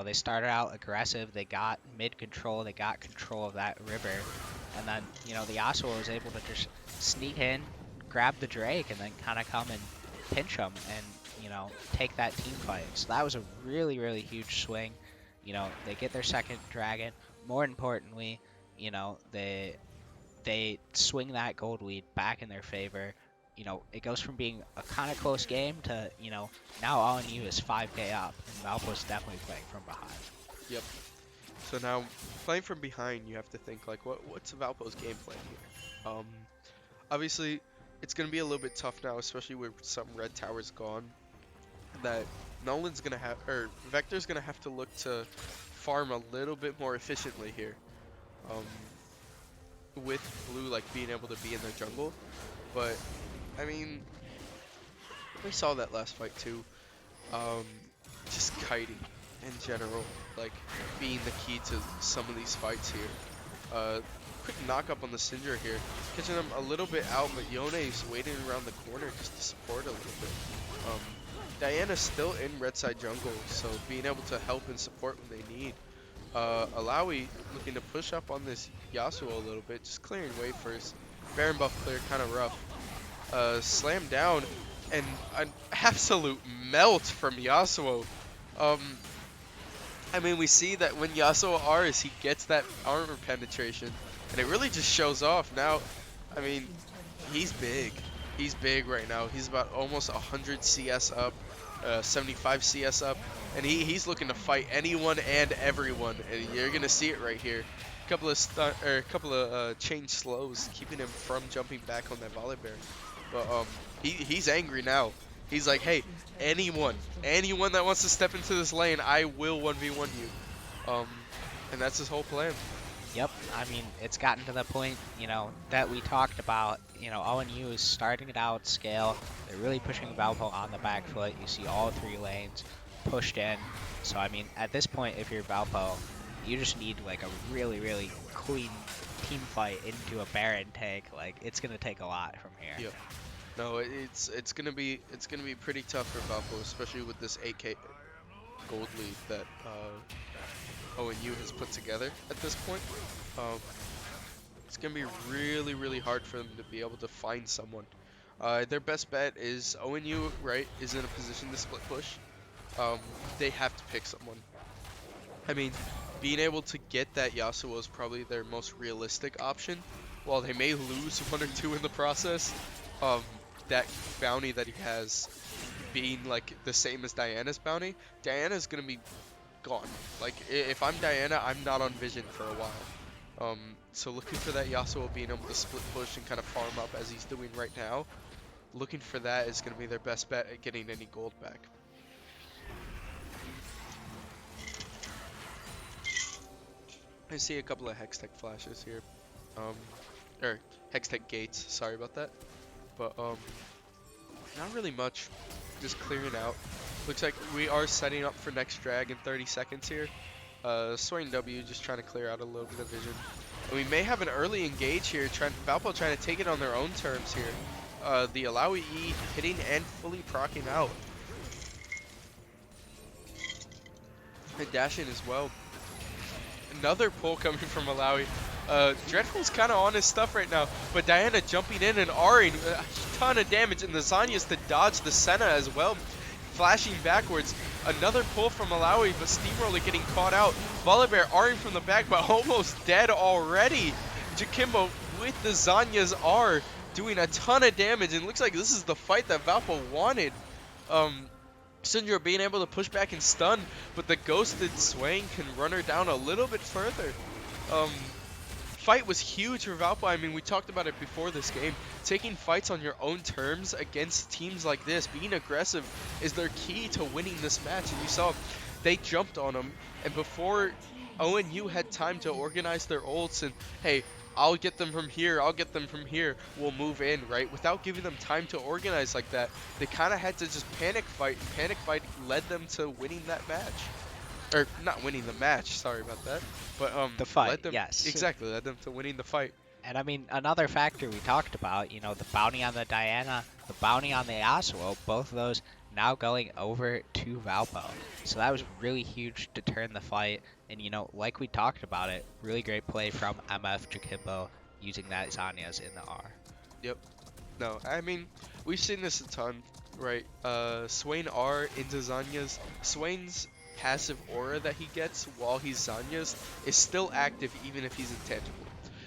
They started out aggressive, they got mid control, they got control of that river, and then, the Yasuo was able to just sneak in, grab the Drake, and then kind of come and pinch him and, take that team fight. So that was a really, really huge swing. They get their second dragon. More importantly, they swing that gold lead back in their favor. It goes from being a kind of close game to, now ONU is 5k up, and Valpo's definitely playing from behind. Yep. So now, playing from behind, you have to think, like, what's Valpo's game plan here? Obviously, it's going to be a little bit tough now, especially with some red towers gone, that Nolan's going to have, or Vector's going to have to look to farm a little bit more efficiently here. With Blue, like, being able to be in their jungle. But, I mean, we saw that last fight too. Just kiting in general, like, being the key to some of these fights here. Quick knock up on the Syndra here, catching them a little bit out, but Yone's waiting around the corner just to support a little bit. Diana's still in red side jungle, so being able to help and support when they need. Alawi looking to push up on this Yasuo a little bit, just clearing way first. Baron buff clear, kind of rough. Slam down, and an absolute melt from Yasuo. I mean, we see that when Yasuo R's, he gets that armor penetration, and it really just shows off. Now, I mean, he's big. He's big right now. He's about almost 100 CS up, 75 CS up, and he's looking to fight anyone and everyone, and you're gonna see it right here. couple of stun or a couple of chain slows, keeping him from jumping back on that Volibear. But he's angry now. He's like, hey, anyone that wants to step into this lane, I will 1v1 you. And that's his whole plan. Yep, I mean, it's gotten to the point, that we talked about. ONU is starting it out scale. They're really pushing Valpo on the back foot. You see all three lanes pushed in. So, I mean, at this point, if you're Valpo, you just need, like, a really, really clean team fight into a Baron take. Like, it's going to take a lot from here. Yep. No, it's gonna be pretty tough for Valpo, especially with this 8K gold lead that ONU has put together at this point. Um, it's gonna be really, really hard for them to be able to find someone. Their best bet is ONU, right, is in a position to split push. They have to pick someone. I mean, being able to get that Yasuo is probably their most realistic option. While they may lose one or two in the process, um, that bounty that he has being like the same as Diana's bounty, Diana's gonna be gone. Like if I'm Diana, I'm not on vision for a while. So looking for that Yasuo being able to split push and kind of farm up as he's doing right now, looking for that is gonna be their best bet at getting any gold back. I see a couple of Hextech flashes here. Or Hextech gates, sorry about that. But not really much. Just clearing out. Looks like we are setting up for next drag in 30 seconds here. Swing W just trying to clear out a little bit of vision. And we may have an early engage here, Valpo trying to take it on their own terms here. The Alawi E hitting and fully proccing out. And dashing as well. Another pull coming from Malawi. Dreadful's kind of on his stuff right now, but Diana jumping in and R'ing a ton of damage, and the Zanya's to dodge the Senna as well, flashing backwards. Another pull from Malawi, but Steamroller getting caught out. Volibear R'ing from the back, but almost dead already. Jakimbo with the Zanya's R, doing a ton of damage, and looks like this is the fight that Valpo wanted. Syndra being able to push back and stun, but the ghosted Swain can run her down a little bit further. Fight was huge for Valpo. I mean, we talked about it before this game. Taking fights on your own terms against teams like this, being aggressive, is their key to winning this match. And you saw they jumped on them, and before ONU had time to organize their ults and, hey, I'll get them from here, I'll get them from here, we'll move in, right? Without giving them time to organize like that, they kind of had to just panic fight, and panic fight led them to winning that match. Or, not winning the match, sorry about that. But, The fight, led them, yes. exactly, led them to winning the fight. And I mean, another factor we talked about, the bounty on the Diana, the bounty on the Yasuo, both of those now going over to Valpo. So that was really huge to turn the fight. And, like we talked about it, really great play from MF Jakimbo using that Zanya's in the R. Yep. No, I mean, we've seen this a ton, right? Swain R into Zanya's. Swain's passive aura that he gets while he's Zanya's is still active even if he's intangible.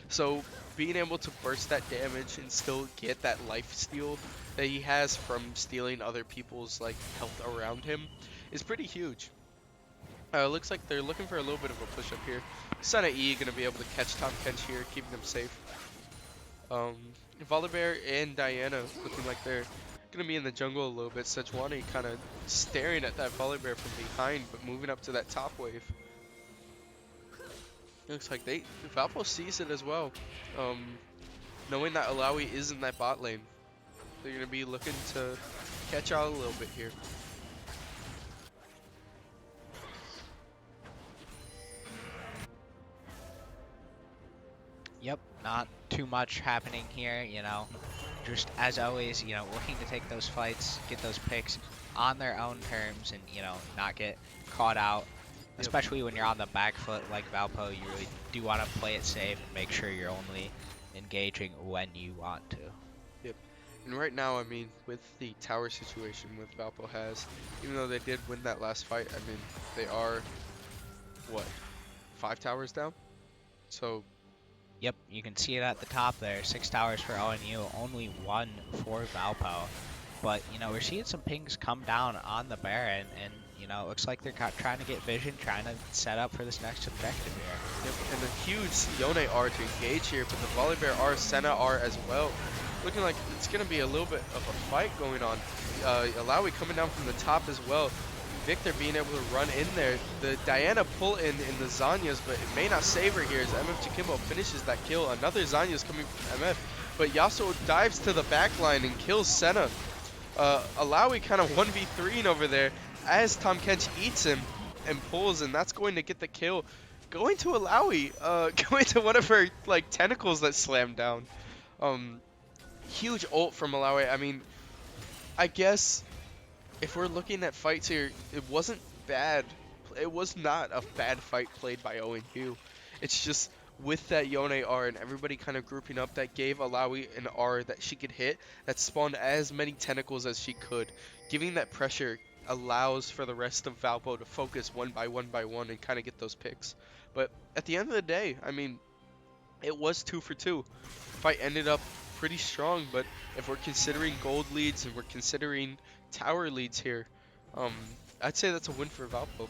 So being able to burst that damage and still get that life steal that he has from stealing other people's like health around him is pretty huge. Looks like they're looking for a little bit of a push up here. Senna E gonna be able to catch Top Kench here, keeping them safe. Volibear and Diana looking like they're gonna be in the jungle a little bit. Sejuani kind of staring at that Volibear from behind, but moving up to that top wave. Looks like Valpo sees it as well. Knowing that Alawi is in that bot lane, they're gonna be looking to catch out a little bit here. Yep, not too much happening here, just as always, looking to take those fights, get those picks on their own terms and, not get caught out. Yep. Especially when you're on the back foot like Valpo, you really do want to play it safe and make sure you're only engaging when you want to. Yep. And right now, I mean, with the tower situation with Valpo has, even though they did win that last fight, I mean, they are, what, 5 towers down? So... Yep, you can see it at the top there. 6 towers for ONU, only 1 for Valpo. But, we're seeing some pings come down on the Baron, and, It looks like they're trying to get vision, trying to set up for this next objective here. Yep, and a huge Yone R to engage here, but the Volibear R, Senna R as well. Looking like it's going to be a little bit of a fight going on. Alawi coming down from the top as well. Victor being able to run in there. The Diana pull in the Zanyas, but it may not save her here as MF Chikimbo finishes that kill. Another Zanya's coming from MF, but Yasuo dives to the back line and kills Senna. Alawi kind of 1v3'ing over there as Tom Kench eats him and pulls, and that's going to get the kill. Going to Alawi, going to one of her like tentacles that slammed down. Um, Huge ult from Malawi. I mean, I guess if we're looking at fights here, it wasn't bad. It was not a bad fight played by ONU. It's just with that Yone R and everybody kind of grouping up that gave Alawi an R that she could hit that spawned as many tentacles as she could. Giving that pressure allows for the rest of Valpo to focus one by one and kind of get those picks. But at the end of the day, I mean, it was 2 for 2. Fight ended up pretty strong, but if we're considering gold leads and we're considering tower leads here, um, I'd say that's a win for Valpo.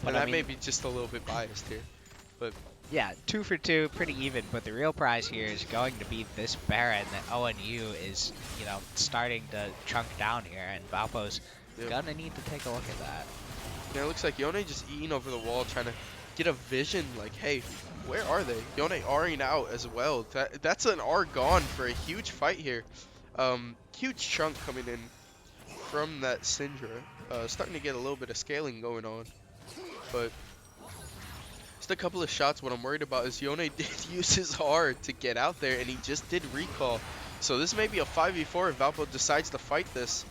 But And I that may mean, be just a little bit biased here, but yeah, 2 for 2, pretty even. But the real prize here is going to be this Baron that ONU is, starting to chunk down here, and Valpo's yeah. gonna need to take a look at that. Yeah, it looks like Yone just eating over the wall, trying to get a vision like, hey, where are they? Yone R'ing out as well. That's an R gone for a huge fight here. Huge chunk coming in from that Syndra. Starting to get a little bit of scaling going on. But just a couple of shots. What I'm worried about is Yone did use his R to get out there, and he just did recall. So this may be a 5v4 if Valpo decides to fight this.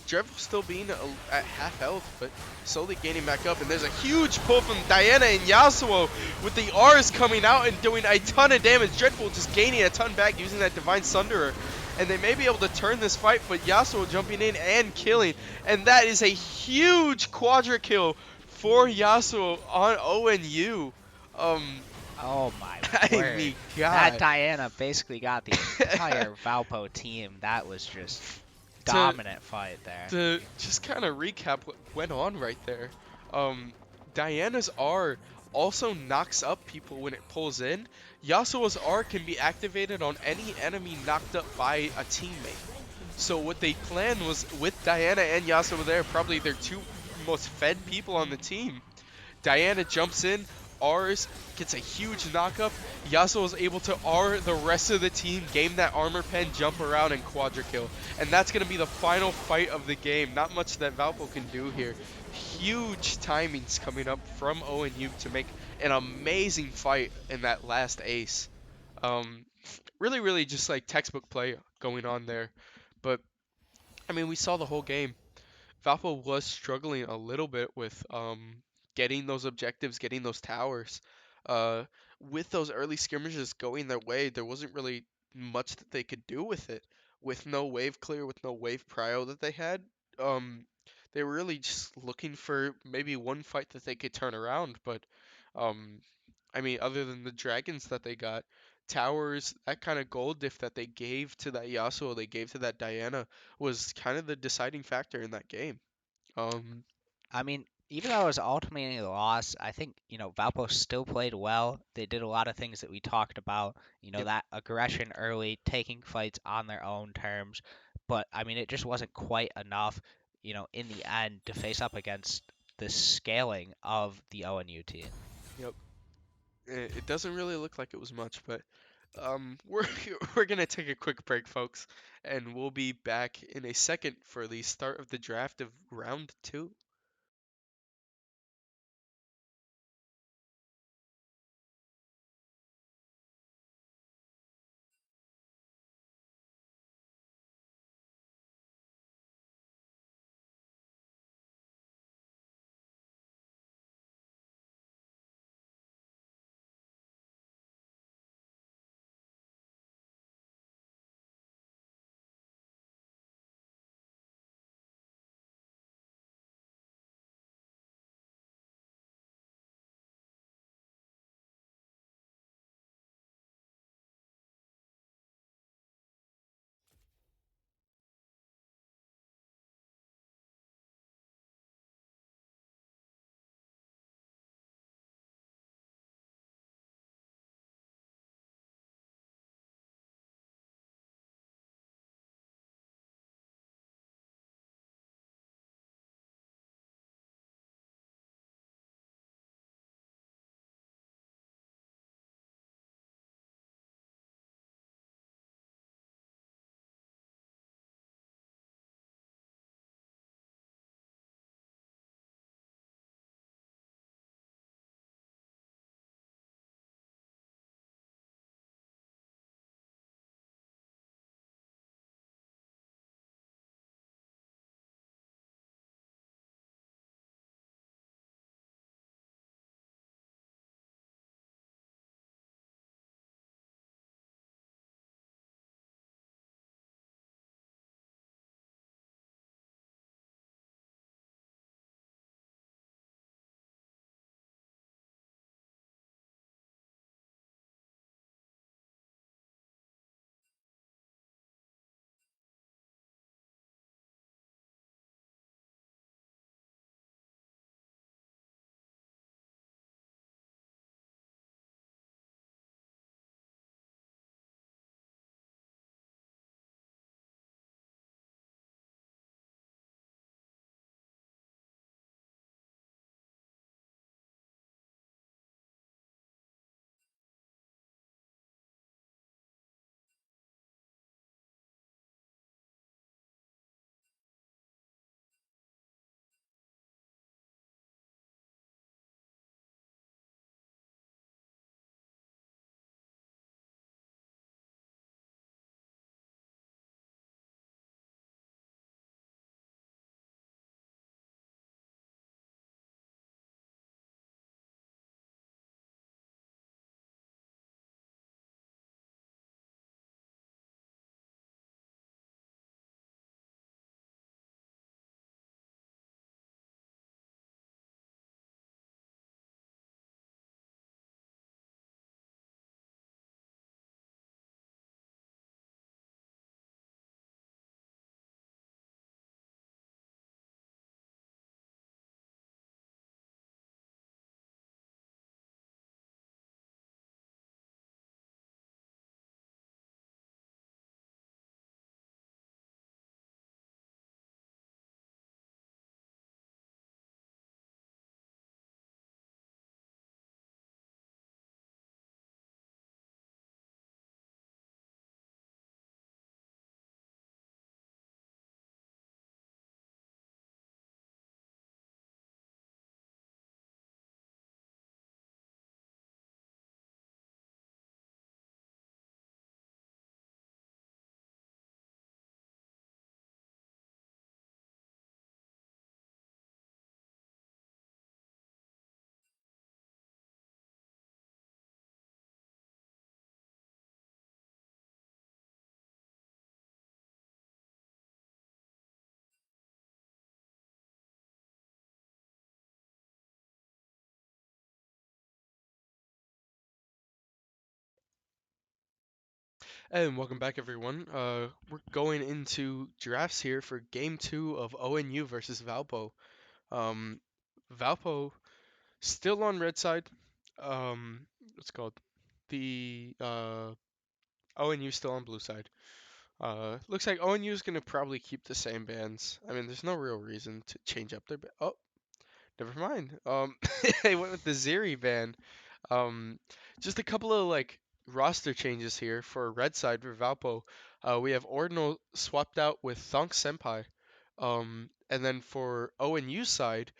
Drev still being at half health, but slowly gaining back up. And there's a huge pull from Diana and Yasuo with the R's coming out and doing a ton of damage. Dreadful just gaining a ton back using that Divine Sunderer. And they may be able to turn this fight, but Yasuo jumping in and killing. And that is a huge quadra kill for Yasuo on ONU. Um, Oh my I word. mean, That God. Diana basically got the entire Valpo team. That was just to dominant fight there. to just kind of recap what went on right there, um, Diana's R also knocks up people when it pulls in. Yasuo's R can be activated on any enemy knocked up by a teammate. So what they planned was with Diana and Yasuo there, probably their two most fed people on the team. Diana jumps in, R's, gets a huge knockup. Yasuo is able to R the rest of the team, game that armor pen, jump around, and quadra kill. And that's going to be the final fight of the game. Not much that Valpo can do here. Huge timings coming up from ONU to make an amazing fight in that last ace. Um, really just like textbook play going on there. But, I mean, we saw the whole game. Valpo was struggling a little bit with getting those objectives, getting those towers. Uh, with those early skirmishes going their way, there wasn't really much that they could do with it. With no wave clear, with no wave prio that they had, um, they were really just looking for maybe one fight that they could turn around. But um, I mean, other than the dragons that they got, towers, that kind of gold diff that they gave to that Yasuo, they gave to that Diana, was kind of the deciding factor in that game. Um, I mean, even though it was ultimately a loss, I think, Valpo still played well. They did a lot of things that we talked about, yep, that aggression early, taking fights on their own terms. But, I mean, it just wasn't quite enough, in the end to face up against the scaling of the ONU team. yep. It doesn't really look like it was much, but we're we're gonna take a quick break, folks, and we'll be back in a second for the start of the draft of round two. And welcome back, everyone. We're going into drafts here for Game 2 of ONU versus Valpo. Um, Valpo still on red side. What's it called? The ONU still on blue side. Looks like ONU is gonna probably keep the same bands. I mean, there's no real reason to change up their. Oh, never mind. They went with the Ziri ban. Um, just a couple of like roster changes here for red side for Valpo. We have Ordinal swapped out with Thunk Senpai. And then for ONU side,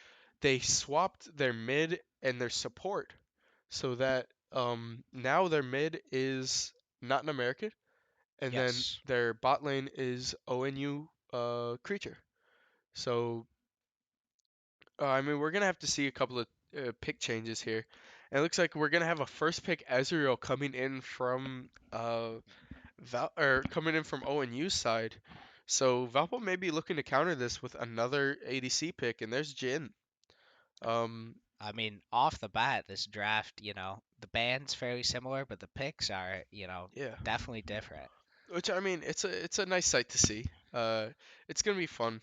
they swapped their mid and their support so that now their mid is not an American, and then Yes. their bot lane is ONU creature. So I mean, we're gonna have to see a couple of pick changes here. And it looks like we're gonna have a first pick Ezreal coming in from coming in from ONU side. So Valpo may be looking to counter this with another ADC pick, and there's Jin. Um, I mean, off the bat, this draft, the band's fairly similar, but the picks are, yeah. definitely different. Which I mean, it's a nice sight to see. It's gonna be fun.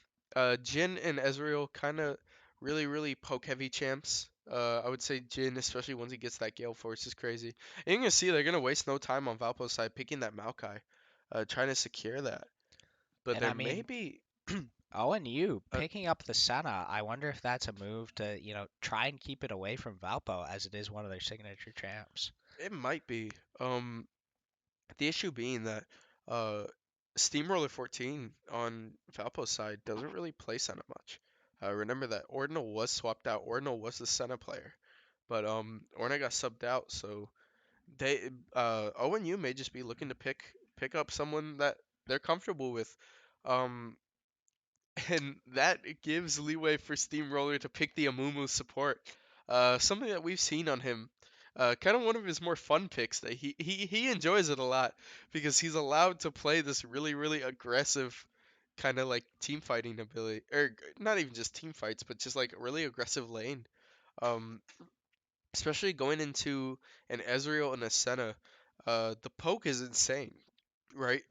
Jin and Ezreal kind of really poke heavy champs. I would say Jin, especially once he gets that Gale Force, is crazy. And you're gonna see they're gonna waste no time on Valpo's side picking that Maokai, trying to secure that. But And there I may mean, be, ONU uh, picking up the Senna, I wonder if that's a move to, try and keep it away from Valpo as it is one of their signature champs. it might be. The issue being that uh, Steamroller 14 on Valpo's side doesn't really play Senna much. Remember that Ordinal was swapped out. Ordinal was the Senna player, but Orna got subbed out, so they ONU may just be looking to pick up someone that they're comfortable with. Um, and that gives leeway for Steamroller to pick the Amumu support. Something that we've seen on him. Kind of one of his more fun picks that he enjoys it a lot because he's allowed to play this really aggressive kind of like team fighting ability, or not even just team fights, but just like a really aggressive lane. Um, Especially going into an Ezreal and a Senna, the poke is insane, right?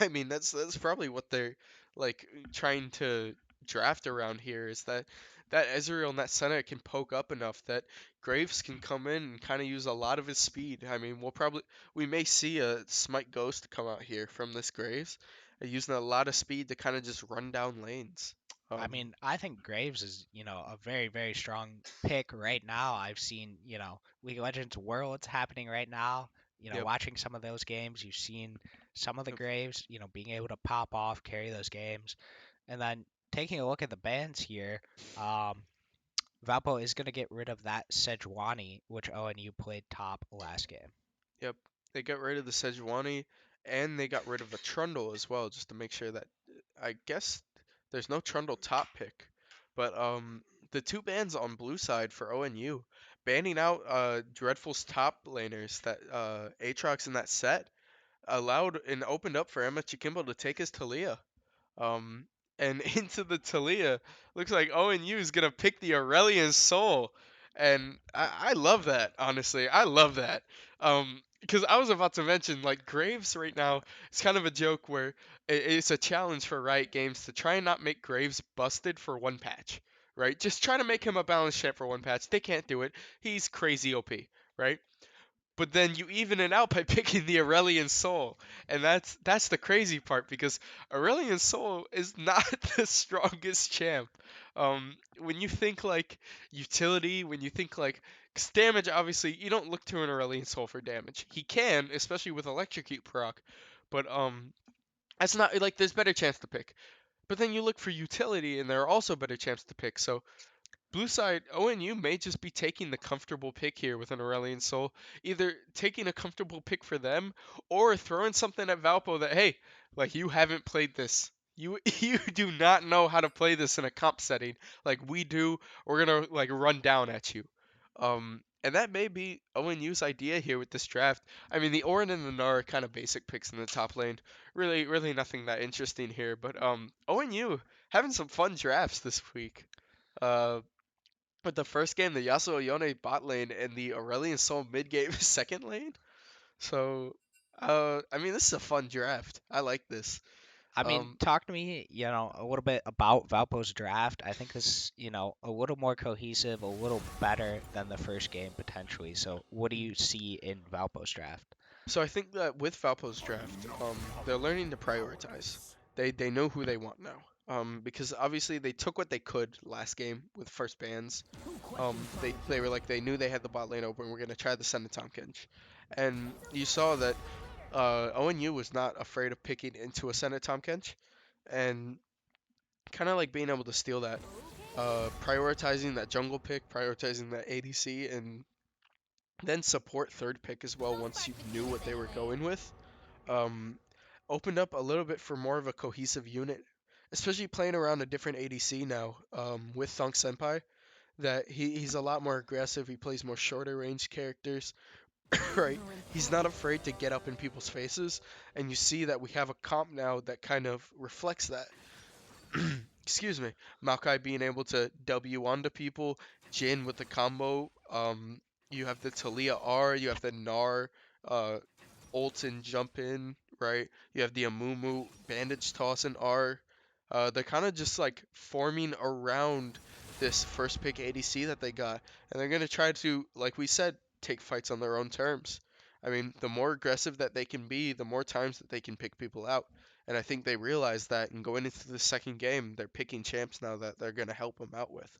I mean, that's probably what they're like trying to draft around here is that Ezreal and that Senna can poke up enough that Graves can come in and kind of use a lot of his speed. I mean, we may see a Smite Ghost come out here from this Graves, using a lot of speed to kind of just run down lanes. I Um, mean, I think Graves is, a very, very strong pick right now. I've seen, League of Legends Worlds happening right now. yep, Watching some of those games, you've seen some of the yep, Graves, being able to pop off, carry those games. And then taking a look at the bans here, um, Valpo is going to get rid of that Sejuani, which ONU played top last game. yep. They got rid of the Sejuani and they got rid of the Trundle as well, just to make sure that I guess there's no Trundle top pick. But the two bans on blue side for ONU, banning out Dreadful's top laners that Aatrox in that set allowed and opened up for Emma Chikimbo to take his Talia. Um, and into the Talia. Looks like ONU is gonna pick the Aurelion Soul, and I love that. Honestly, I love that. Because I was about to mention like Graves right now. It's kind of a joke where it's a challenge for Riot Games to try and not make Graves busted for one patch. Right? Just try to make him a balanced champ for one patch. They can't do it. He's crazy OP. Right? But then you even it out by picking the Aurelion Soul, and that's the crazy part because Aurelion Soul is not the strongest champ. When you think like utility, when you think like 'cause damage, obviously you don't look to an Aurelion Soul for damage. He can, especially with Electrocute proc, but that's not like there's better chance to pick. But then you look for utility, and there are also better champs to pick. So blue side, ONU may just be taking the comfortable pick here with an Aurelion Soul. Either taking a comfortable pick for them or throwing something at Valpo that, hey, like you haven't played this. You do not know how to play this in a comp setting like we do. We're gonna like run down at you. And that may be ONU's idea here with this draft. I mean, the Orin and the Gnar are kind of basic picks in the top lane. Really nothing that interesting here. But ONU having some fun drafts this week. Uh, but the first game, the Yasuo Yone bot lane and the Aurelion Sol mid game second lane. So I mean, this is a fun draft. I like this. I mean, Um, talk to me, a little bit about Valpo's draft. I think this, a little more cohesive, a little better than the first game potentially. So, what do you see in Valpo's draft? so I think that with Valpo's draft, they're learning to prioritize. They know who they want now. Because obviously they took what they could last game with first bans. They were like they knew they had the bot lane open. We're gonna try the Sen Tom Kench, and you saw that ONU was not afraid of picking into a Sen Tom Kench, and kind of like being able to steal that, prioritizing that jungle pick, prioritizing that ADC, and then support third pick as well once you knew what they were going with. Um, Opened up a little bit for more of a cohesive unit, especially playing around a different ADC now with Thunk Senpai. That he's a lot more aggressive. He plays more shorter range characters, right? He's not afraid to get up in people's faces, and you see that we have a comp now that kind of reflects that. Excuse me, Maokai being able to W onto people, Jin with the combo. You have the Talia R, you have the Gnar, uh, ult and jump in, right? You have the Amumu bandage toss and R. They're kind of just like forming around this first pick ADC that they got, and they're gonna try to, like we said, take fights on their own terms. I mean, the more aggressive that they can be, the more times that they can pick people out. And I think they realize that, and going into the second game, they're picking champs now that they're going to help them out with.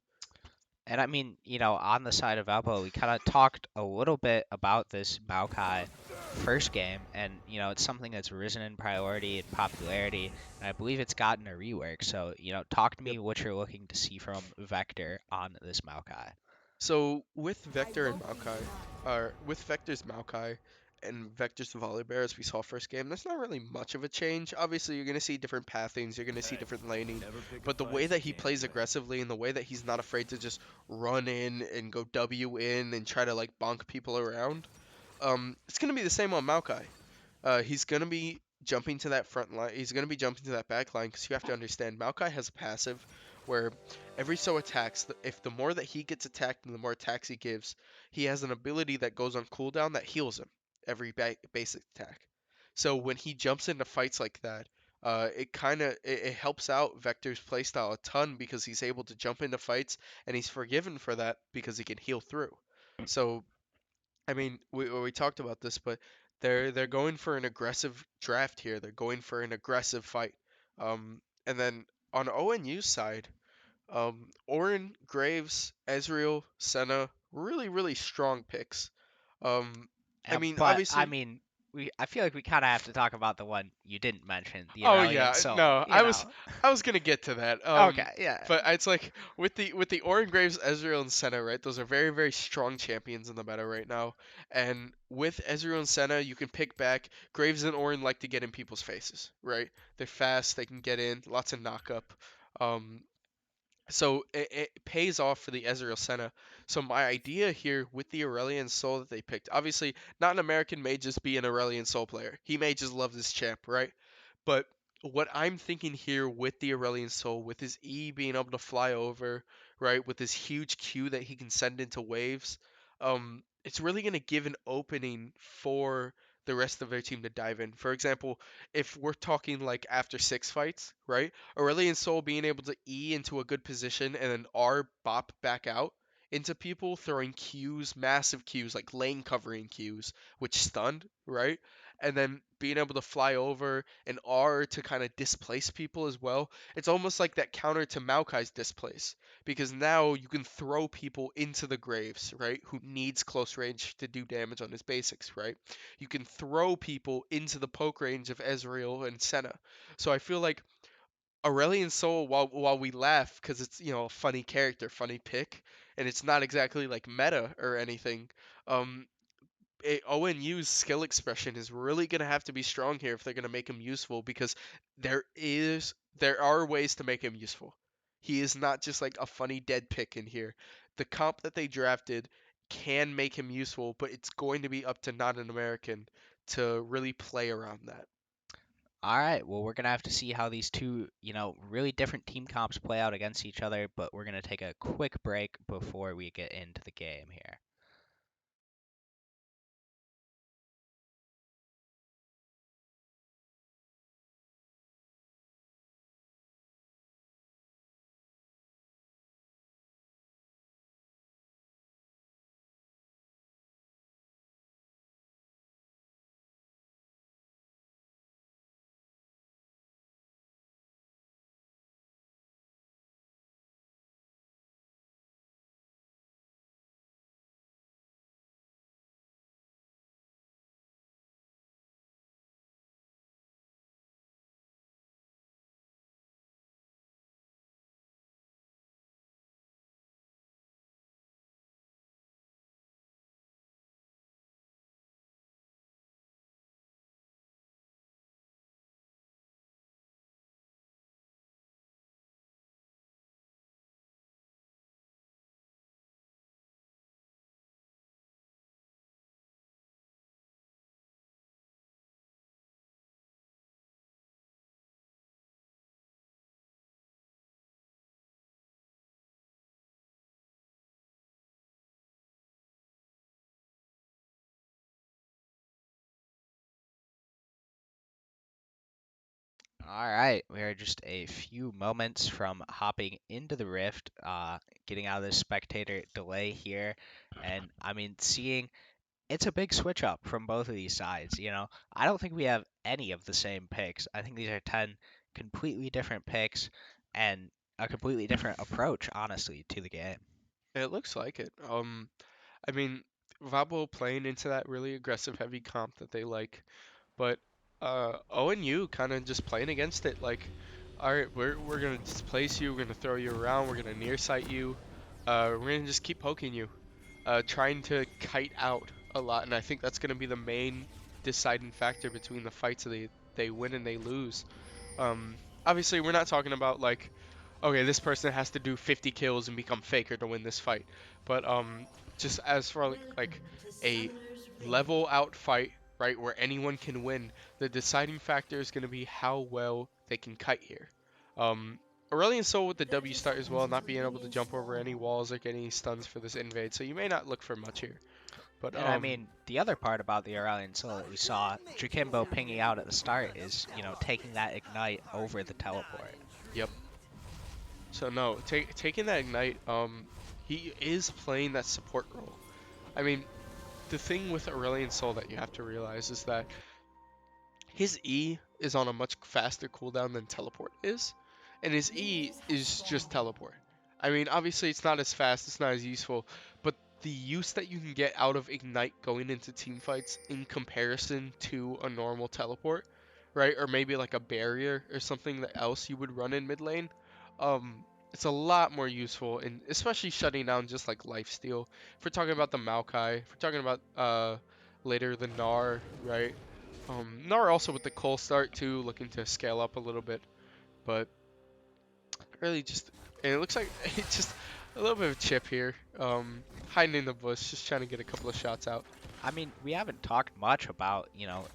And I mean, on the side of Valpo, we kind of talked a little bit about this Maokai first game, and it's something that's risen in priority and popularity, and I believe it's gotten a rework. So, talk to Yep. me what you're looking to see from Vector on this Maokai. So with Vector and Maokai, or with Vector's Maokai and Vector's Volibear, as we saw first game, there's not really much of a change. Obviously, you're going to see different pathings, you're going to see different laning, but the way that he plays aggressively and the way that he's not afraid to just run in and go W in and try to like bonk people around, it's going to be the same on Maokai. He's gonna be jumping to that front line. He's gonna be jumping to that back line because you have to understand Maokai has a passive where every so attacks. If the more that he gets attacked and the more attacks he gives, he has an ability that goes on cooldown that heals him every basic attack. So when he jumps into fights like that, it helps out Vector's playstyle a ton because he's able to jump into fights and he's forgiven for that because he can heal through. So I mean, we talked about this, but they're going for an aggressive draft here. They're going for an aggressive fight. And then on ONU's side, Orin, Graves, Ezreal, Senna, really strong picks. Um, I mean, But I obviously, mean, I feel like we kind of have to talk about the one you didn't mention, the oh Aurelion yeah, Soul. no, I was gonna get to that. Okay, yeah. But it's like with the Orin Graves, Ezreal, and Senna, right? Those are very strong champions in the meta right now. And with Ezreal and Senna, you can pick back. Graves and Orin like to get in people's faces, right? They're fast, they can get in, lots of knockup. Um, so it pays off for the Ezreal Senna. So my idea here with the Aurelion Soul that they picked, obviously not an American may just be an Aurelion Soul player. He may just love this champ, right? But what I'm thinking here with the Aurelion Soul, with his E being able to fly over, right, with his huge Q that he can send into waves, it's really going to give an opening for the rest of their team to dive in. For example, if we're talking like after 6 fights, right, Aurelion Soul being able to E into a good position and then R bop back out into people, throwing Qs, massive Qs, like lane covering Qs, which stunned, right? And then being able to fly over and R to kind of displace people as well. It's almost like that counter to Maokai's displace because now you can throw people into the graves, right? Who needs close range to do damage on his basics, right? You can throw people into the poke range of Ezreal and Senna. So I feel like Aurelion Sol, while we laugh because it's a funny character, funny pick, and it's not exactly like meta or anything. Um, ONU's skill expression is really going to have to be strong here if they're going to make him useful because there are ways to make him useful. He is not just like a funny dead pick in here. The comp that they drafted can make him useful, but it's going to be up to not an American to really play around that. All right. Well, we're gonna have to see how these two, really different team comps play out against each other, but we're gonna take a quick break before we get into the game here. All right, we are just a few moments from hopping into the rift, getting out of this spectator delay here, and I mean, seeing it's a big switch up from both of these sides. I don't think we have any of the same picks. I think these are 10 completely different picks and a completely different approach, honestly, to the game. It looks like it. I mean, Valpo playing into that really aggressive heavy comp that they like, but ONU kind of just playing against it. Like, all right, we're gonna displace you, we're gonna throw you around, we're gonna near sight you, we're gonna just keep poking you, trying to kite out a lot, and I think that's gonna be the main deciding factor between the fights they win and they lose. Obviously, we're not talking about like, okay, this person has to do 50 kills and become Faker to win this fight, but just as for like a level out fight, right, where anyone can win, the deciding factor is going to be how well they can kite here. Um, Aurelion Sol with the W start as well, not being able to jump over any walls or get any stuns for this invade, so you may not look for much here. But And I mean, the other part about the Aurelion Sol that we saw Jakimbo pinging out at the start is, taking that ignite over the teleport. yep. So no, taking that ignite, he is playing that support role. I mean, the thing with Aurelion Sol that you have to realize is that his E is on a much faster cooldown than teleport is, and his E is just teleport. I mean, obviously it's not as fast, it's not as useful, but the use that you can get out of Ignite going into team fights in comparison to a normal teleport, right, or maybe like a barrier or something that else you would run in mid lane, it's a lot more useful, and especially shutting down just like lifesteal. If we're talking about the Maokai, if we're talking about later the Gnar, right? Gnar also with the Cole start too, looking to scale up a little bit, but really just, and it looks like it's just a little bit of chip here, hiding in the bush, just trying to get a couple of shots out. I mean, we haven't talked much about,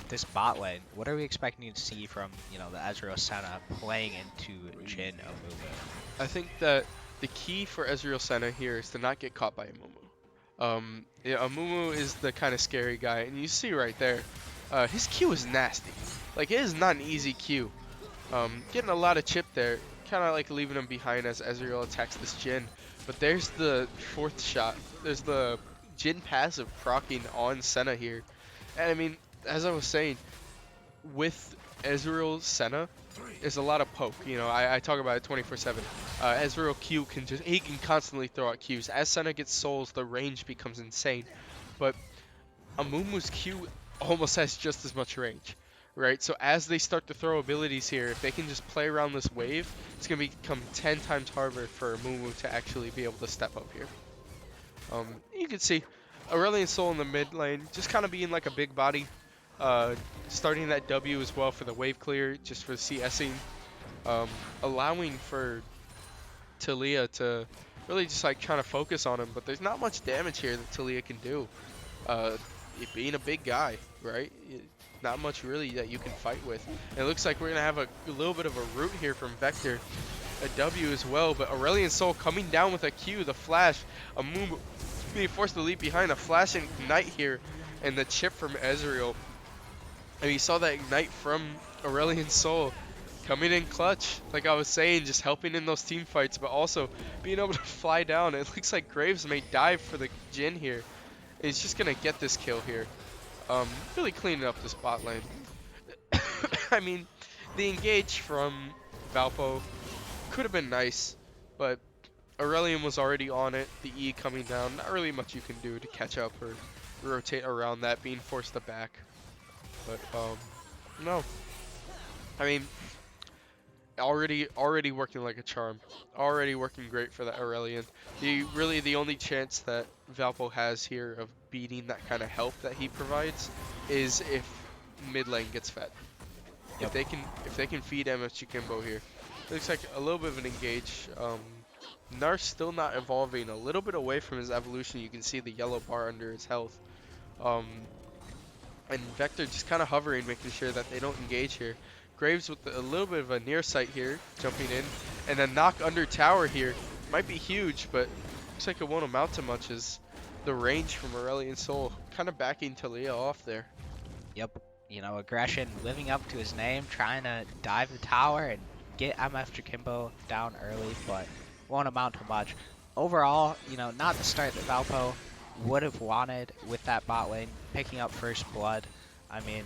this bot lane. What are we expecting to see from, the Ezreal Senna playing into Jhin Amumu? I think that the key for Ezreal Senna here is to not get caught by Amumu. Yeah, Amumu is the kind of scary guy, and you see right there, his Q is nasty. Like, it is not an easy Q. Getting a lot of chip there, kind of like leaving him behind as Ezreal attacks this Jhin. But there's the fourth shot. There's the Jhin passive proccing on Senna here. And I mean, as I was saying, with Ezreal Senna, there's a lot of poke. You know, I talk about it 24/7. Ezreal Q he can constantly throw out Qs. As Senna gets souls, the range becomes insane. But Amumu's Q almost has just as much range, right? So as they start to throw abilities here, if they can just play around this wave, it's going to become 10 times harder for Amumu to actually be able to step up here. You can see Aurelion Sol in the mid lane, just kind of being like a big body, starting that W as well for the wave clear, just for CSing, allowing for Talia to really just like trying to focus on him, but there's not much damage here that Talia can do. It being a big guy, right? Not much really that you can fight with. And it looks like we're gonna have a little bit of a root here from Vector, a W as well, but Aurelion Sol coming down with a Q, the flash, a move being forced to leap behind, a flash and ignite here, and the chip from Ezreal. And you saw that ignite from Aurelion Sol coming in clutch, like I was saying, just helping in those team fights, but also being able to fly down. It looks like Graves may dive for the Jhin here. He's just gonna get this kill here. Really cleaning up this bot lane. I mean, the engage from Valpo could have been nice, but Aurelion was already on it. The E coming down, not really much you can do to catch up or rotate around that, being forced to back. But no. I mean, already working like a charm. Already working great for that Aurelion. The only chance that Valpo has here of beating that kind of help that he provides is if mid lane gets fed. Yep. If they can feed MS Chikimbo here. Looks like a little bit of an engage. Nar's still not evolving. A little bit away from his evolution. You can see the yellow bar under his health. Um, and Vector just kind of hovering, making sure that they don't engage here. Graves with a little bit of a near sight here, jumping in. And a knock under tower here. Might be huge, but looks like it won't amount to much as the range from Aurelion Sol kind of backing Talia off there. Yep. aggression living up to his name, trying to dive the tower and get MF Jakimbo down early, but won't amount to much. Overall, not the start that Valpo would have wanted with that bot lane, picking up first blood. I mean,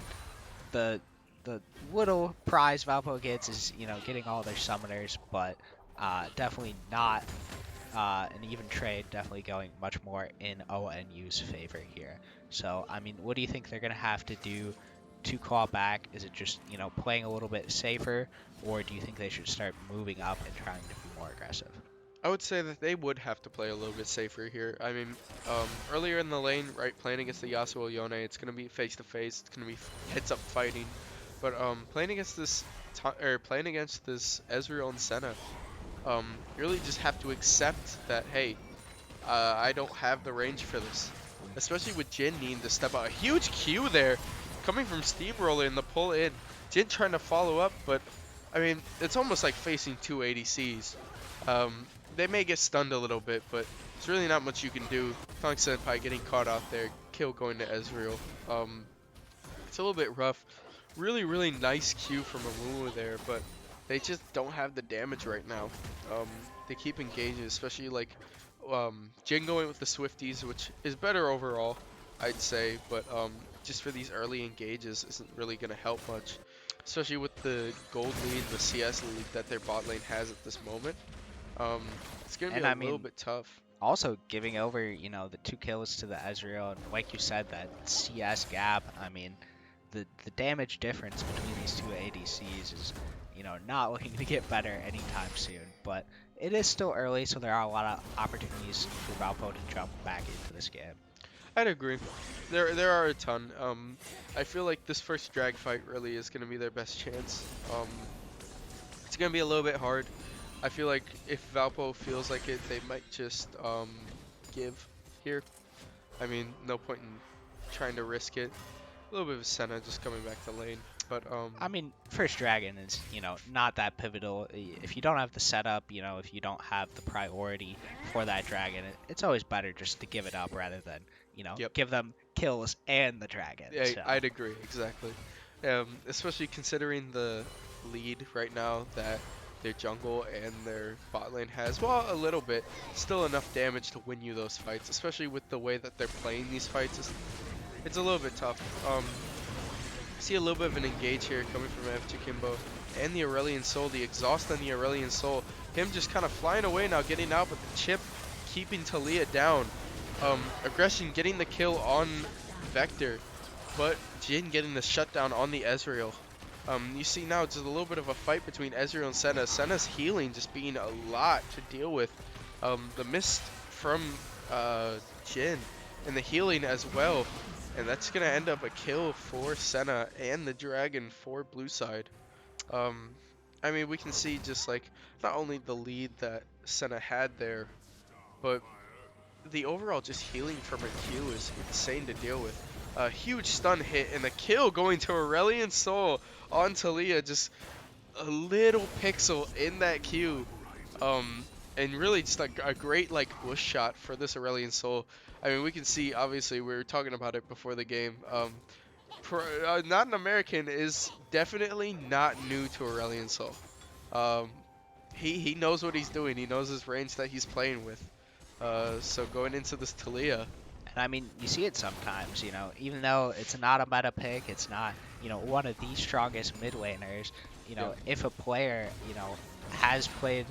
the the little prize Valpo gets is, getting all their summoners, but definitely not an even trade, definitely going much more in ONU's favor here. So, I mean, what do you think they're going to have to do to claw back? Is it just, playing a little bit safer, or do you think they should start moving up and trying to be more aggressive? I would say that they would have to play a little bit safer here. I mean, earlier in the lane, right, playing against the Yasuo Yone, it's gonna be face to face. It's gonna be heads up fighting. But playing against this playing against this Ezreal and Senna, you really just have to accept that, hey, I don't have the range for this. Especially with Jin needing to step out. A huge Q there, coming from Steamroller in the pull in. Jin trying to follow up, but I mean, it's almost like facing two ADCs. They may get stunned a little bit, but there's really not much you can do. Punk Senpai getting caught out there, kill going to Ezreal. It's a little bit rough. Really, really nice Q from Amumu there, but they just don't have the damage right now. They keep engaging, especially like Jin going with the Swifties, which is better overall, I'd say, but just for these early engages isn't really going to help much, especially with the gold lead, the CS lead that their bot lane has at this moment. Um, it's going to be And a I little mean, bit tough. also giving over, the 2 kills to the Ezreal, and like you said, that CS gap. I mean, the damage difference between these two ADCs is, not looking to get better anytime soon. But it is still early, so there are a lot of opportunities for Valpo to jump back into this game. I'd agree. There are a ton. I feel like this first drag fight really is going to be their best chance. It's going to be a little bit hard. I feel like if Valpo feels like it, they might just give here. I mean, no point in trying to risk it. A little bit of Senna just coming back to lane, but I mean, First Dragon is, not that pivotal. If you don't have the setup, if you don't have the priority for that dragon, it's always better just to give it up rather than, yep. give them kills and the dragon. Yeah, So, I'd agree exactly. Especially considering the lead right now that their jungle and their bot lane has. Well, a little bit, still enough damage to win you those fights. Especially with the way that they're playing these fights, it's a little bit tough. See a little bit of an engage here coming from FG Kimbo and the Aurelion Soul, the exhaust on the Aurelion Soul. Him just kind of flying away now, getting out, but the chip keeping Talia down. Aggression getting the kill on Vector, but Jin getting the shutdown on the Ezreal. You see now just a little bit of a fight between Ezreal and Senna. Senna's healing just being a lot to deal with. The mist from Jin and the healing as well. And that's going to end up a kill for Senna and the Dragon for blue side. I mean, we can see just like not only the lead that Senna had there, but the overall just healing from her Q is insane to deal with. A huge stun hit and the kill going to Aurelion Soul on Talia, just a little pixel in that Q. And really just a great like bush shot for this Aurelion Soul. I mean, we can see, obviously, we were talking about it before the game. Not an American is definitely not new to Aurelion Soul. He knows what he's doing. He knows his range that he's playing with. So going into this Talia. and I mean, you see it sometimes, even though it's not a meta pick, it's not, one of the strongest mid laners, Yeah, if a player, has played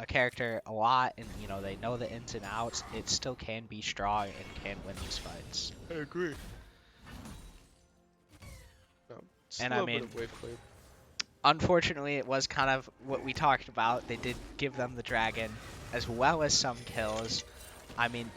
a character a lot and, they know the ins and outs, it still can be strong and can win these fights. I agree. Just a And I little bit mean, of wave clear. unfortunately, it was kind of what we talked about. They did give them the dragon as well as some kills. I mean,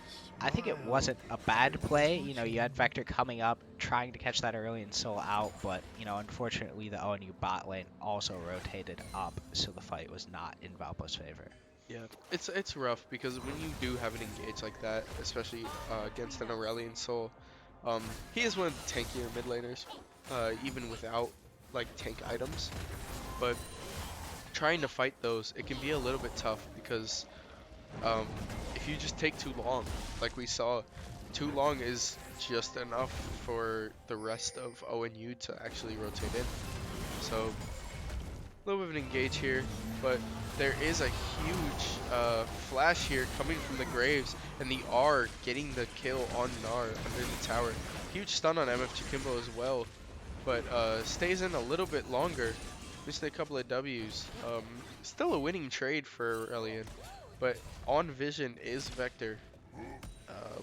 I think it wasn't a bad play. You had Vector coming up, trying to catch that early and Soul out, but, unfortunately, the ONU bot lane also rotated up, so the fight was not in Valpo's favor. Yeah, it's rough because when you do have an engage like that, especially against an Aurelion Soul, he is one of the tankier mid laners, even without like tank items. But trying to fight those, it can be a little bit tough because if you just take too long, like we saw, too long is just enough for the rest of ONU to actually rotate in. So a little bit of an engage here, but there is a huge flash here coming from the Graves, and the R getting the kill on Gnar under the tower. Huge stun on MF Chikimbo as well, but stays in a little bit longer. Missed a couple of W's. Still a winning trade for Aurelian, but on vision is Vector.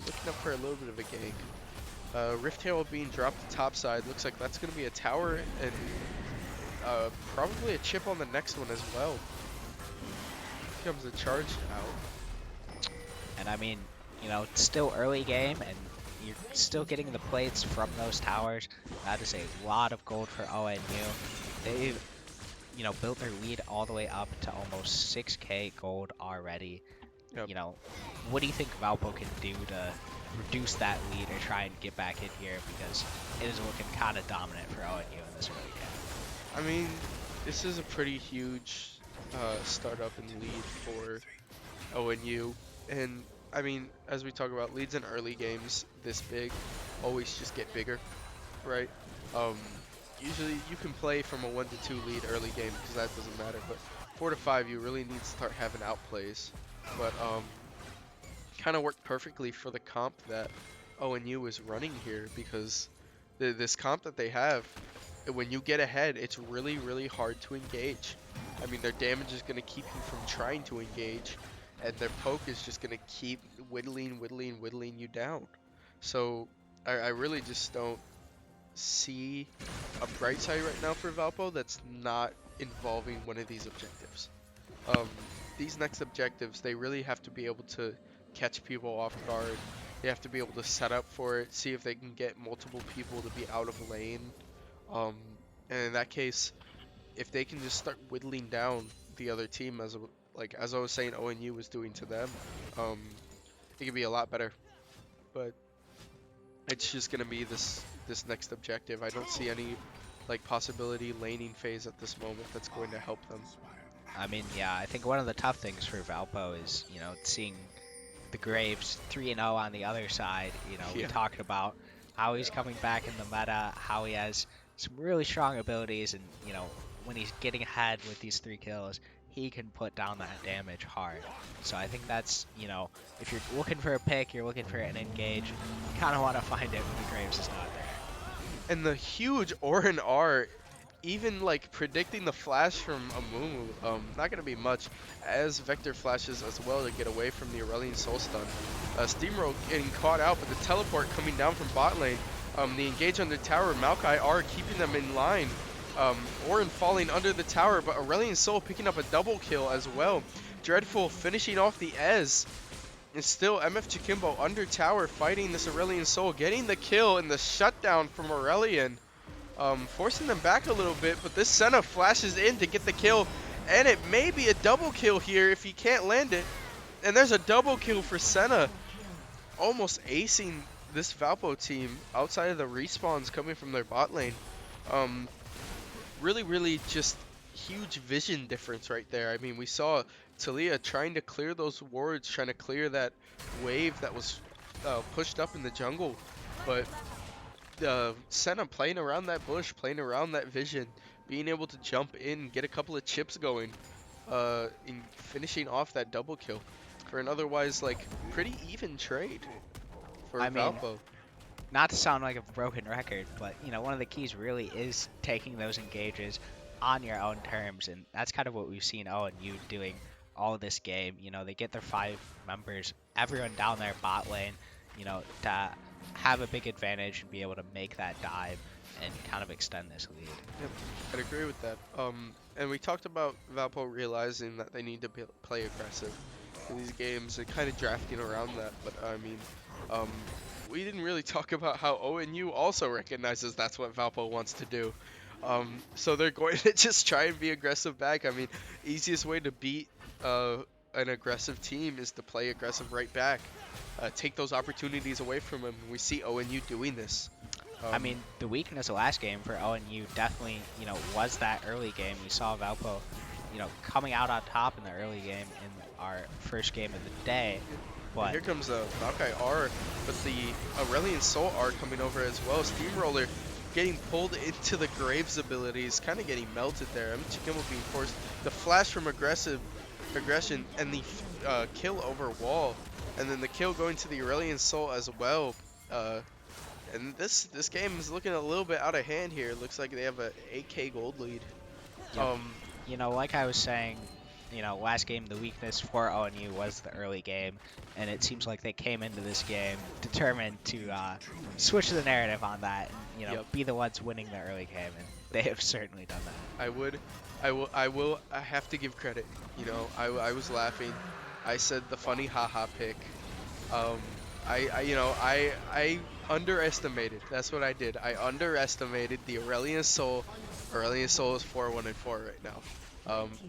Looking up for a little bit of a gank. Rift Herald being dropped to top side. Looks like that's going to be a tower and probably a chip on the next one as well. Here comes the charge out. And I mean, you know, it's still early game, and you're still getting the plates from those towers. That is a lot of gold for ONU. They've, you know, built their lead all the way up to almost 6k gold already. Yep. You know, what do you think Valpo can do to reduce that lead or try and get back in here, because it is looking kind of dominant for ONU in this early game? I mean, this is a pretty huge startup and lead for ONU, and I mean, as we talk about, leads in early games this big always just get bigger, right? Usually you can play from a 1 to 2 lead early game because that doesn't matter, but 4 to 5 you really need to start having outplays. But kind of worked perfectly for the comp that ONU is running here, because this comp that they have, when you get ahead, it's really, really hard to engage. I mean, their damage is going to keep you from trying to engage, and their poke is just going to keep whittling you down. So I really just don't see a bright side right now for Valpo that's not involving one of these objectives. These next objectives, they really have to be able to catch people off guard. They have to be able to set up for it, see if they can get multiple people to be out of lane. And in that case, if they can just start whittling down the other team, as I was saying ONU was doing to them, it could be a lot better. But it's just gonna be this next objective. I don't see any possibility laning phase at this moment that's going to help them. I mean, yeah, I think one of the tough things for Valpo is, you know, seeing the Graves 3-0 on the other side. You know, we talked about how he's coming back in the meta, how he has some really strong abilities, and, you know, when he's getting ahead with these 3 kills, he can put down that damage hard. So I think that's, you know, if you're looking for a pick, you're looking for an engage, you kind of want to find it when the Graves is not there. And the huge Orin R, even predicting the flash from Amumu, not gonna be much, as Vector flashes as well to get away from the Aurelian Soul Stun. Steamroll getting caught out, but the teleport coming down from bot lane. The engage under tower, Maokai R keeping them in line. Orin falling under the tower, but Aurelian Soul picking up a double kill as well. Dreadful finishing off the Ez. And still MF Chikimbo under tower fighting this Aurelian Soul, getting the kill and the shutdown from Aurelian. Forcing them back a little bit, but this Senna flashes in to get the kill, and it may be a double kill here if he can't land it. And there's a double kill for Senna, almost acing this Valpo team outside of the respawns coming from their bot lane. Really just huge vision difference right there. I mean, we saw Talia trying to clear those wards, trying to clear that wave that was pushed up in the jungle, but Senna playing around that bush, playing around that vision, being able to jump in, get a couple of chips going, in finishing off that double kill for an otherwise pretty even trade for Valpo. Not to sound like a broken record, but, you know, one of the keys really is taking those engages on your own terms, and that's kind of what we've seen ONU doing all of this game. You know, they get their 5 members, everyone down their bot lane, you know, to have a big advantage and be able to make that dive and kind of extend this lead. Yep, I'd agree with that. And we talked about Valpo realizing that they need to play aggressive in these games and kind of drafting around that, but I mean, we didn't really talk about how ONU also recognizes that's what Valpo wants to do. So they're going to just try and be aggressive back. I mean, easiest way to beat an aggressive team is to play aggressive right back. Take those opportunities away from them. We see ONU doing this. I mean, the weakness of last game for ONU definitely, you know, was that early game. We saw Valpo, you know, coming out on top in the early game in our first game of the day. And What? here comes Maokai R, but the Aurelion Soul R coming over as well. Steamroller getting pulled into the Graves abilities, kind of getting melted there. Chikimbo being forced. The flash from aggression and the kill over wall. And then the kill going to the Aurelion Soul as well. And this game is looking a little bit out of hand here. It looks like they have a 8K gold lead. Yep. Like I was saying, last game the weakness for ONU was the early game, and it seems like they came into this game determined to switch the narrative on that and Yep. be the ones winning the early game, and they have certainly done that. I would, I have to give credit. I was laughing. I said the funny haha pick. Um, I underestimated. That's what I did. I underestimated the Aurelion Soul. Aurelion Soul is 4-1-4 right now.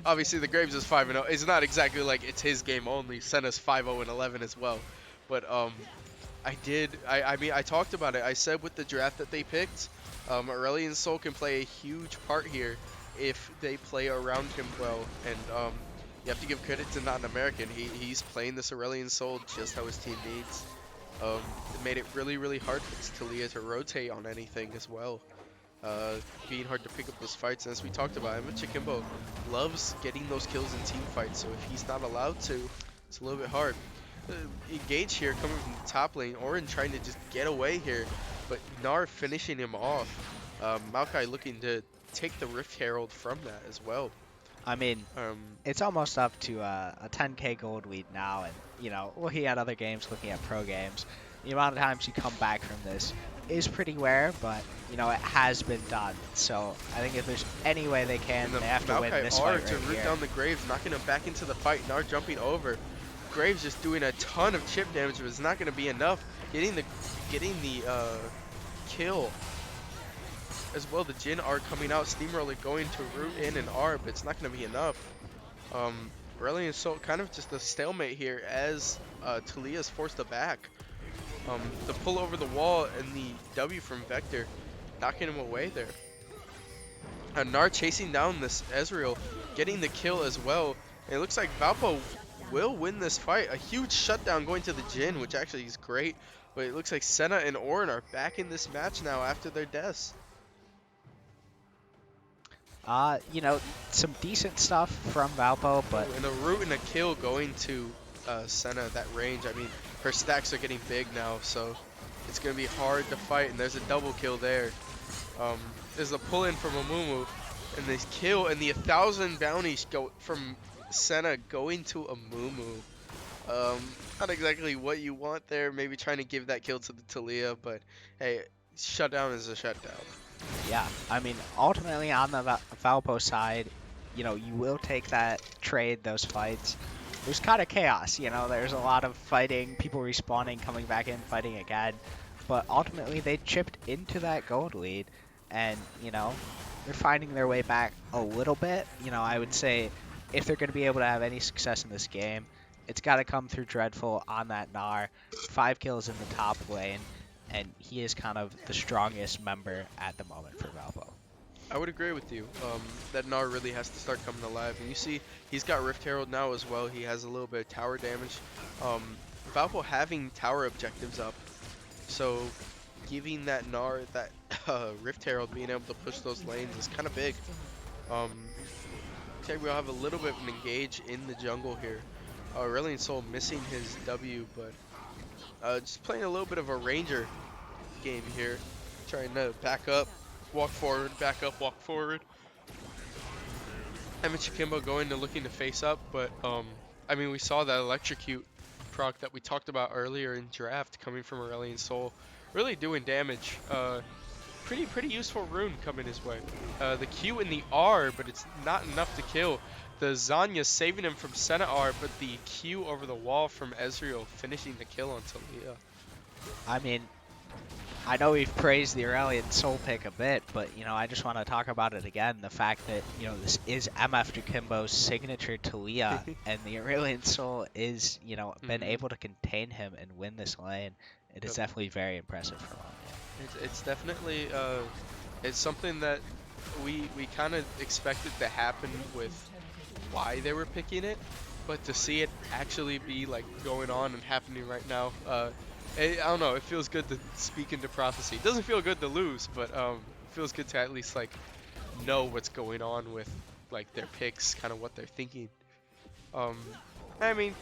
Obviously the Graves is 5-0. It's not exactly like it's his game only. Senna's 5-0-11 as well. But I mean, I talked about it. I said with the draft that they picked, Aurelion Soul can play a huge part here if they play around him well. And you have to give credit to Not an American. He's playing this Aurelion Soul just how his team needs. It made it really, really hard for Talia to rotate on anything as well. Being hard to pick up those fights. And as we talked about, Emma Chikimbo loves getting those kills in team fights. So if he's not allowed to, it's a little bit hard. Engage here coming from the top lane. Orin trying to just get away here, but Gnar finishing him off. Maokai looking to take the Rift Herald from that as well. I mean, it's almost up to a 10k gold lead now, and looking at other games, looking at pro games, the amount of times you come back from this is pretty rare, but it has been done. So I think if there's any way they can, they have to win this fight to right root here. down the Graves, knocking him back into the fight. Gnar jumping over. Graves just doing a ton of chip damage, but it's not going to be enough. Getting the kill as well. The Jin R coming out. Steamroller going to root in an R, but it's not going to be enough. Aurelion Soul kind of just a stalemate here as Talia's forced to back. The pull over the wall and the W from Vector knocking him away there. Gnar chasing down this Ezreal, getting the kill as well. And it looks like Valpo will win this fight. A huge shutdown going to the Jin, which actually is great. But it looks like Senna and Orin are back in this match now after their deaths. Some decent stuff from Valpo, but And a root and a kill going to Senna at that range. I mean, her stacks are getting big now, so it's going to be hard to fight. And there's a double kill there. There's a pull-in from Amumu, and this kill, and the 1,000 bounties go from Senna going to Amumu. Not exactly what you want there. Maybe trying to give that kill to the Talia, but hey, shutdown is a shutdown. yeah, I mean, ultimately on the Valpo side, you will take that trade, those fights. There's kind of chaos, there's a lot of fighting, people respawning, coming back in, fighting again. But ultimately, they chipped into that gold lead, and, they're finding their way back a little bit. I would say if they're going to be able to have any success in this game, it's got to come through Dreadful on that Gnar. 5 kills in the top lane, and he is kind of the strongest member at the moment for Valpo. I would agree with you. That Gnar really has to start coming alive. And you see, he's got Rift Herald now as well. He has a little bit of tower damage. Valpo having tower objectives up, so giving that Gnar, that Rift Herald, being able to push those lanes is kind of big. Okay, we'll have a little bit of an engage in the jungle here. Aurelion Soul missing his W, but just playing a little bit of a Ranger game here. Trying to back up, walk forward, back up, walk forward. Emma Chikimbo going to looking to face up, but I mean, we saw that electrocute proc that we talked about earlier in draft coming from Aurelion Soul, really doing damage. Pretty useful rune coming his way. The Q and the R, but it's not enough to kill. The Zanya saving him from Senna R, but the Q over the wall from Ezreal finishing the kill on Talia. I mean, I know we've praised the Aurelion Soul pick a bit, but, I just want to talk about it again. The fact that, this is MF Jacimbo's signature Talia, and the Aurelion Soul is, been able to contain him and win this lane. It is definitely very impressive for him. It's definitely, it's something that we kind of expected to happen with why they were picking it. but to see it actually be like going on and happening right now, I don't know. It feels good to speak into prophecy. It doesn't feel good to lose, but it feels good to at least like know what's going on with like their picks, kind of what they're thinking. Um, I mean,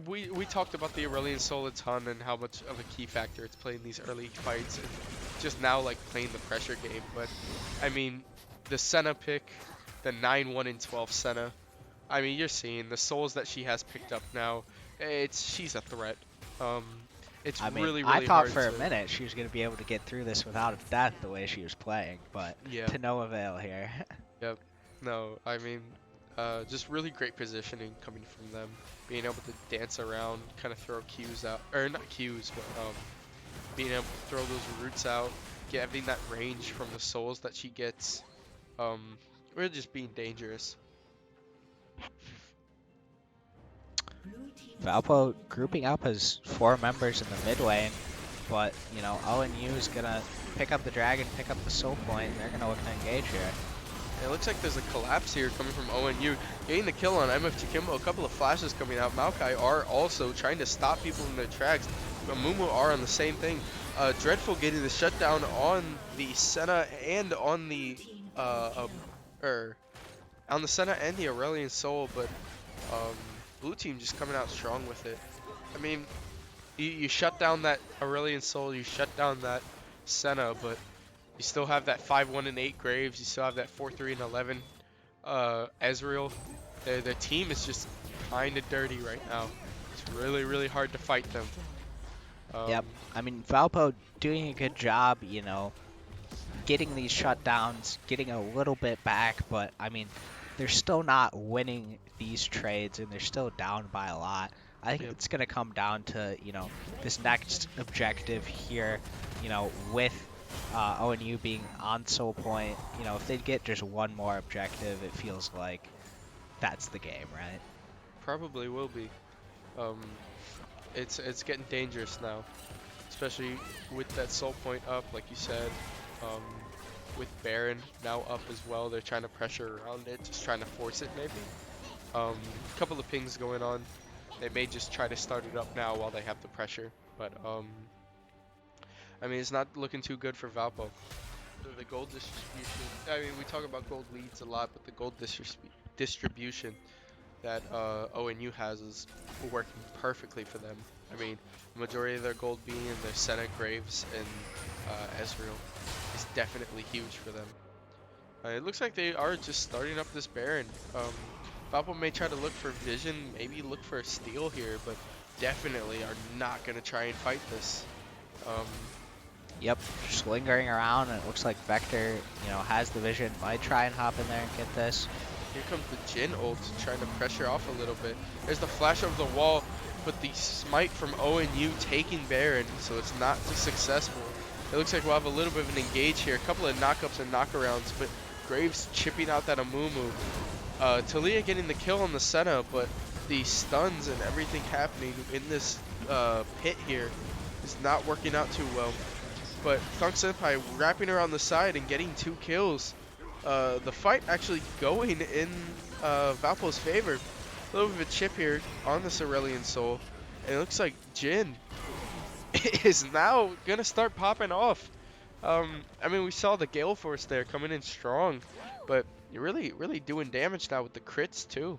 we talked about the Aurelion Soul a ton and how much of a key factor it's playing these early fights and just now like playing the pressure game. But I mean, the Senna pick, the 9-1 and 12 Senna. I mean, you're seeing the souls that she has picked up now. She's a threat. Um, it's I mean, really I really thought hard for a to. minute she was going to be able to get through this without a death the way she was playing, but Yeah. to no avail here. Yep. No, I mean, just really great positioning coming from them. Being able to dance around, kind of throw cues out, or not cues, but being able to throw those roots out, having that range from the souls that she gets. Um, really just being dangerous. Valpo grouping up as 4 members in the mid lane, but, ONU is going to pick up the dragon, pick up the soul point, and they're going to look to engage here. It looks like there's a collapse here coming from ONU. Getting the kill on MFG Kimbo, a couple of flashes coming out. Maokai are also trying to stop people in their tracks. But Mumu are on the same thing. Dreadful getting the shutdown on the Senna and on the on the Senna and the Aurelion Soul, but um, blue team just coming out strong with it. I mean, you shut down that Aurelion Soul, you shut down that Senna, but you still have that 5-1 and 8 Graves. You still have that 4-3 and 11 Ezreal. The team is just kind of dirty right now. It's really, really hard to fight them. Um, Yep. I mean, Valpo doing a good job, getting these shutdowns, getting a little bit back, but I mean, they're still not winning these trades and they're still down by a lot. I think yep. it's going to come down to, this next objective here, with ONU being on Soul Point. If they get just one more objective, it feels like that's the game, right? Probably will be. Um, it's getting dangerous now, especially with that soul point up, like you said. Um, with Baron now up as well, they're trying to pressure around it, just trying to force it maybe. A couple of pings going on. They may just try to start it up now while they have the pressure, but I mean it's not looking too good for Valpo. The gold distribution. I mean we talk about gold leads a lot, but the gold distribution that ONU has is working perfectly for them. I mean, the majority of their gold being in their Senna, Graves, and Ezreal is definitely huge for them. It looks like they are just starting up this Baron. Valpo may try to look for Vision, maybe look for a steal here, but definitely are not going to try and fight this. Um, Yep, just lingering around, and it looks like Vector, has the vision, might try and hop in there and get this. Here comes the Jhin ult, trying to pressure off a little bit. There's the flash over the wall, but the smite from ONU taking Baron, so it's not too successful. It looks like we'll have a little bit of an engage here. A couple of knockups and knockarounds, but Graves chipping out that Amumu. Talia getting the kill on the Senna, but the stuns and everything happening in this pit here is not working out too well. But Thunk Senpai wrapping her on the side and getting 2 kills. The fight actually going in Valpo's favor. A little bit of a chip here on this Aurelion Soul. And it looks like Jhin is now going to start popping off. I mean, we saw the Gale Force there coming in strong. But you're really, really doing damage now with the crits too.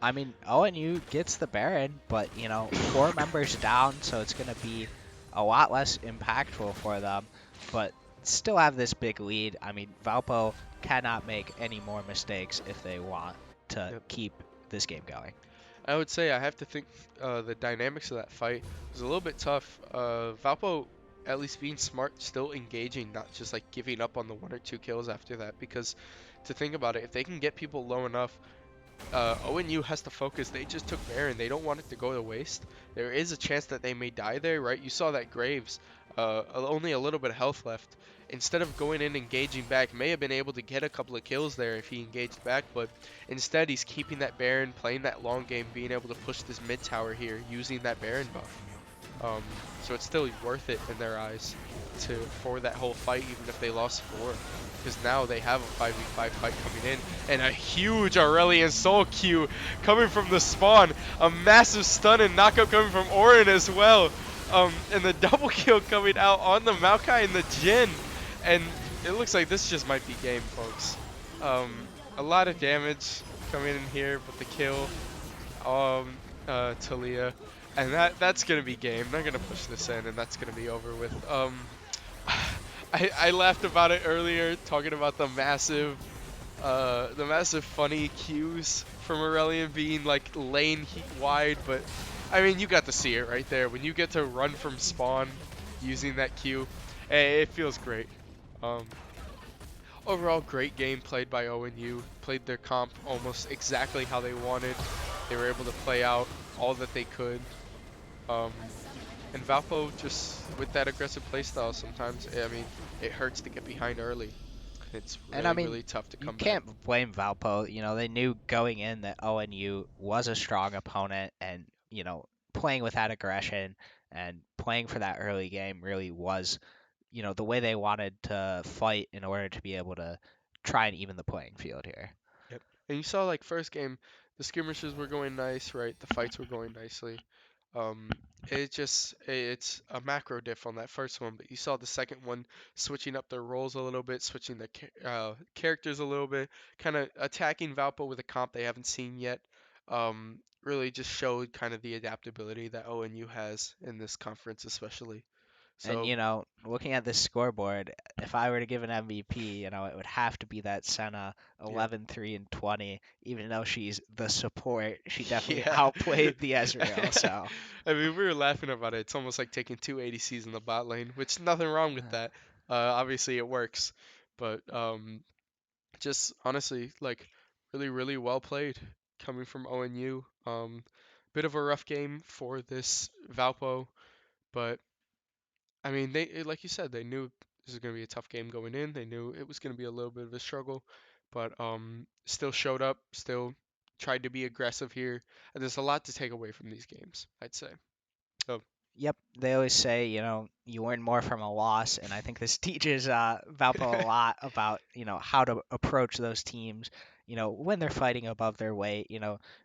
I mean, ONU gets the Baron, but, 4 members down, so it's going to be a lot less impactful for them, but still have this big lead. I mean, Valpo cannot make any more mistakes if they want to Yep. keep this game going. I would say I have to think the dynamics of that fight was a little bit tough. Valpo at least being smart, still engaging, not just like giving up on the 1 or 2 kills after that. Because to think about it, if they can get people low enough, ONU has to focus. They just took Baron. They don't want it to go to waste. There is a chance that they may die there, right? You saw that Graves, only a little bit of health left. Instead of going in engaging back, may have been able to get a couple of kills there if he engaged back, but instead he's keeping that Baron, playing that long game, being able to push this mid tower here, using that Baron buff. So it's still worth it in their eyes to for that whole fight, even if they lost four, because now they have a 5v5 fight coming in, and a huge Aurelion Soul Q coming from the spawn, a massive stun and knockup coming from Orin as well, and the double kill coming out on the Maokai and the Jin, and it looks like this just might be game, folks. A lot of damage coming in here with the kill, Talia, and that's gonna be game. They're gonna push this in, and that's gonna be over with. I laughed about it earlier, talking about the massive funny cues from Aurelion being like lane heat wide, but I mean you got to see it right there when you get to run from spawn using that cue. It feels great. Um, Overall, great game played by ONU. Played their comp almost exactly how they wanted. They were able to play out all that they could. Um, and Valpo just with that aggressive playstyle, sometimes I mean it hurts to get behind early. It's And I really mean, really tough to you come back. can't blame Valpo. They knew going in that ONU was a strong opponent, and playing with that aggression and playing for that early game really was, the way they wanted to fight in order to be able to try and even the playing field here. Yep. And you saw like first game, the skirmishes were going nice, right? The fights were going nicely. Um, it's a macro diff on that first one, but you saw the second one switching up their roles a little bit, switching the characters a little bit, kind of attacking Valpo with a comp they haven't seen yet. Really just showed kind of the adaptability that ONU has in this conference, especially. And So looking at this scoreboard, if I were to give an MVP, it would have to be that Senna yeah, 11, 3, and 20. Even though she's the support, she definitely yeah. outplayed the Ezreal. So, I mean, we were laughing about it. It's almost like taking two ADCs in the bot lane, which nothing wrong with uh, that. Obviously, it works, but just honestly, like really, really well played coming from ONU. Bit of a rough game for this Valpo, but I mean, like you said, they knew this was gonna be a tough game going in. They knew it was gonna be a little bit of a struggle, but still showed up, still tried to be aggressive here, and there's a lot to take away from these games, I'd say. So yep, they always say, you learn more from a loss, and I think this teaches Valpo a lot about, how to approach those teams, when they're fighting above their weight.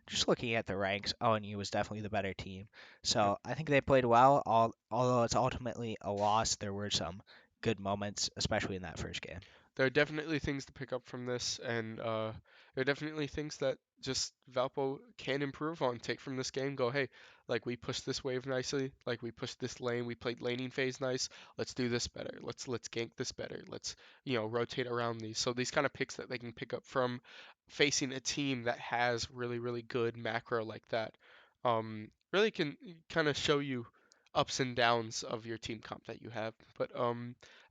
Just looking at the ranks, ONU was definitely the better team. yep. So I think they played well, although it's ultimately a loss. There were some good moments, especially in that first game. There are definitely things to pick up from this, and there are definitely things that just Valpo can improve on. Take from this game, go, hey, like we pushed this wave nicely, like we pushed this lane, we played laning phase nice. Let's do this better. Let's gank this better. Let's rotate around these. So these kind of picks that they can pick up from facing a team that has really really good macro like that, really can kind of show you ups and downs of your team comp that you have. But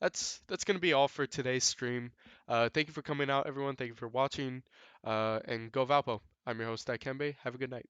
that's gonna be all for today's stream. Thank you for coming out, everyone. Thank you for watching. And go Valpo. I'm your host, Dikembe. Have a good night.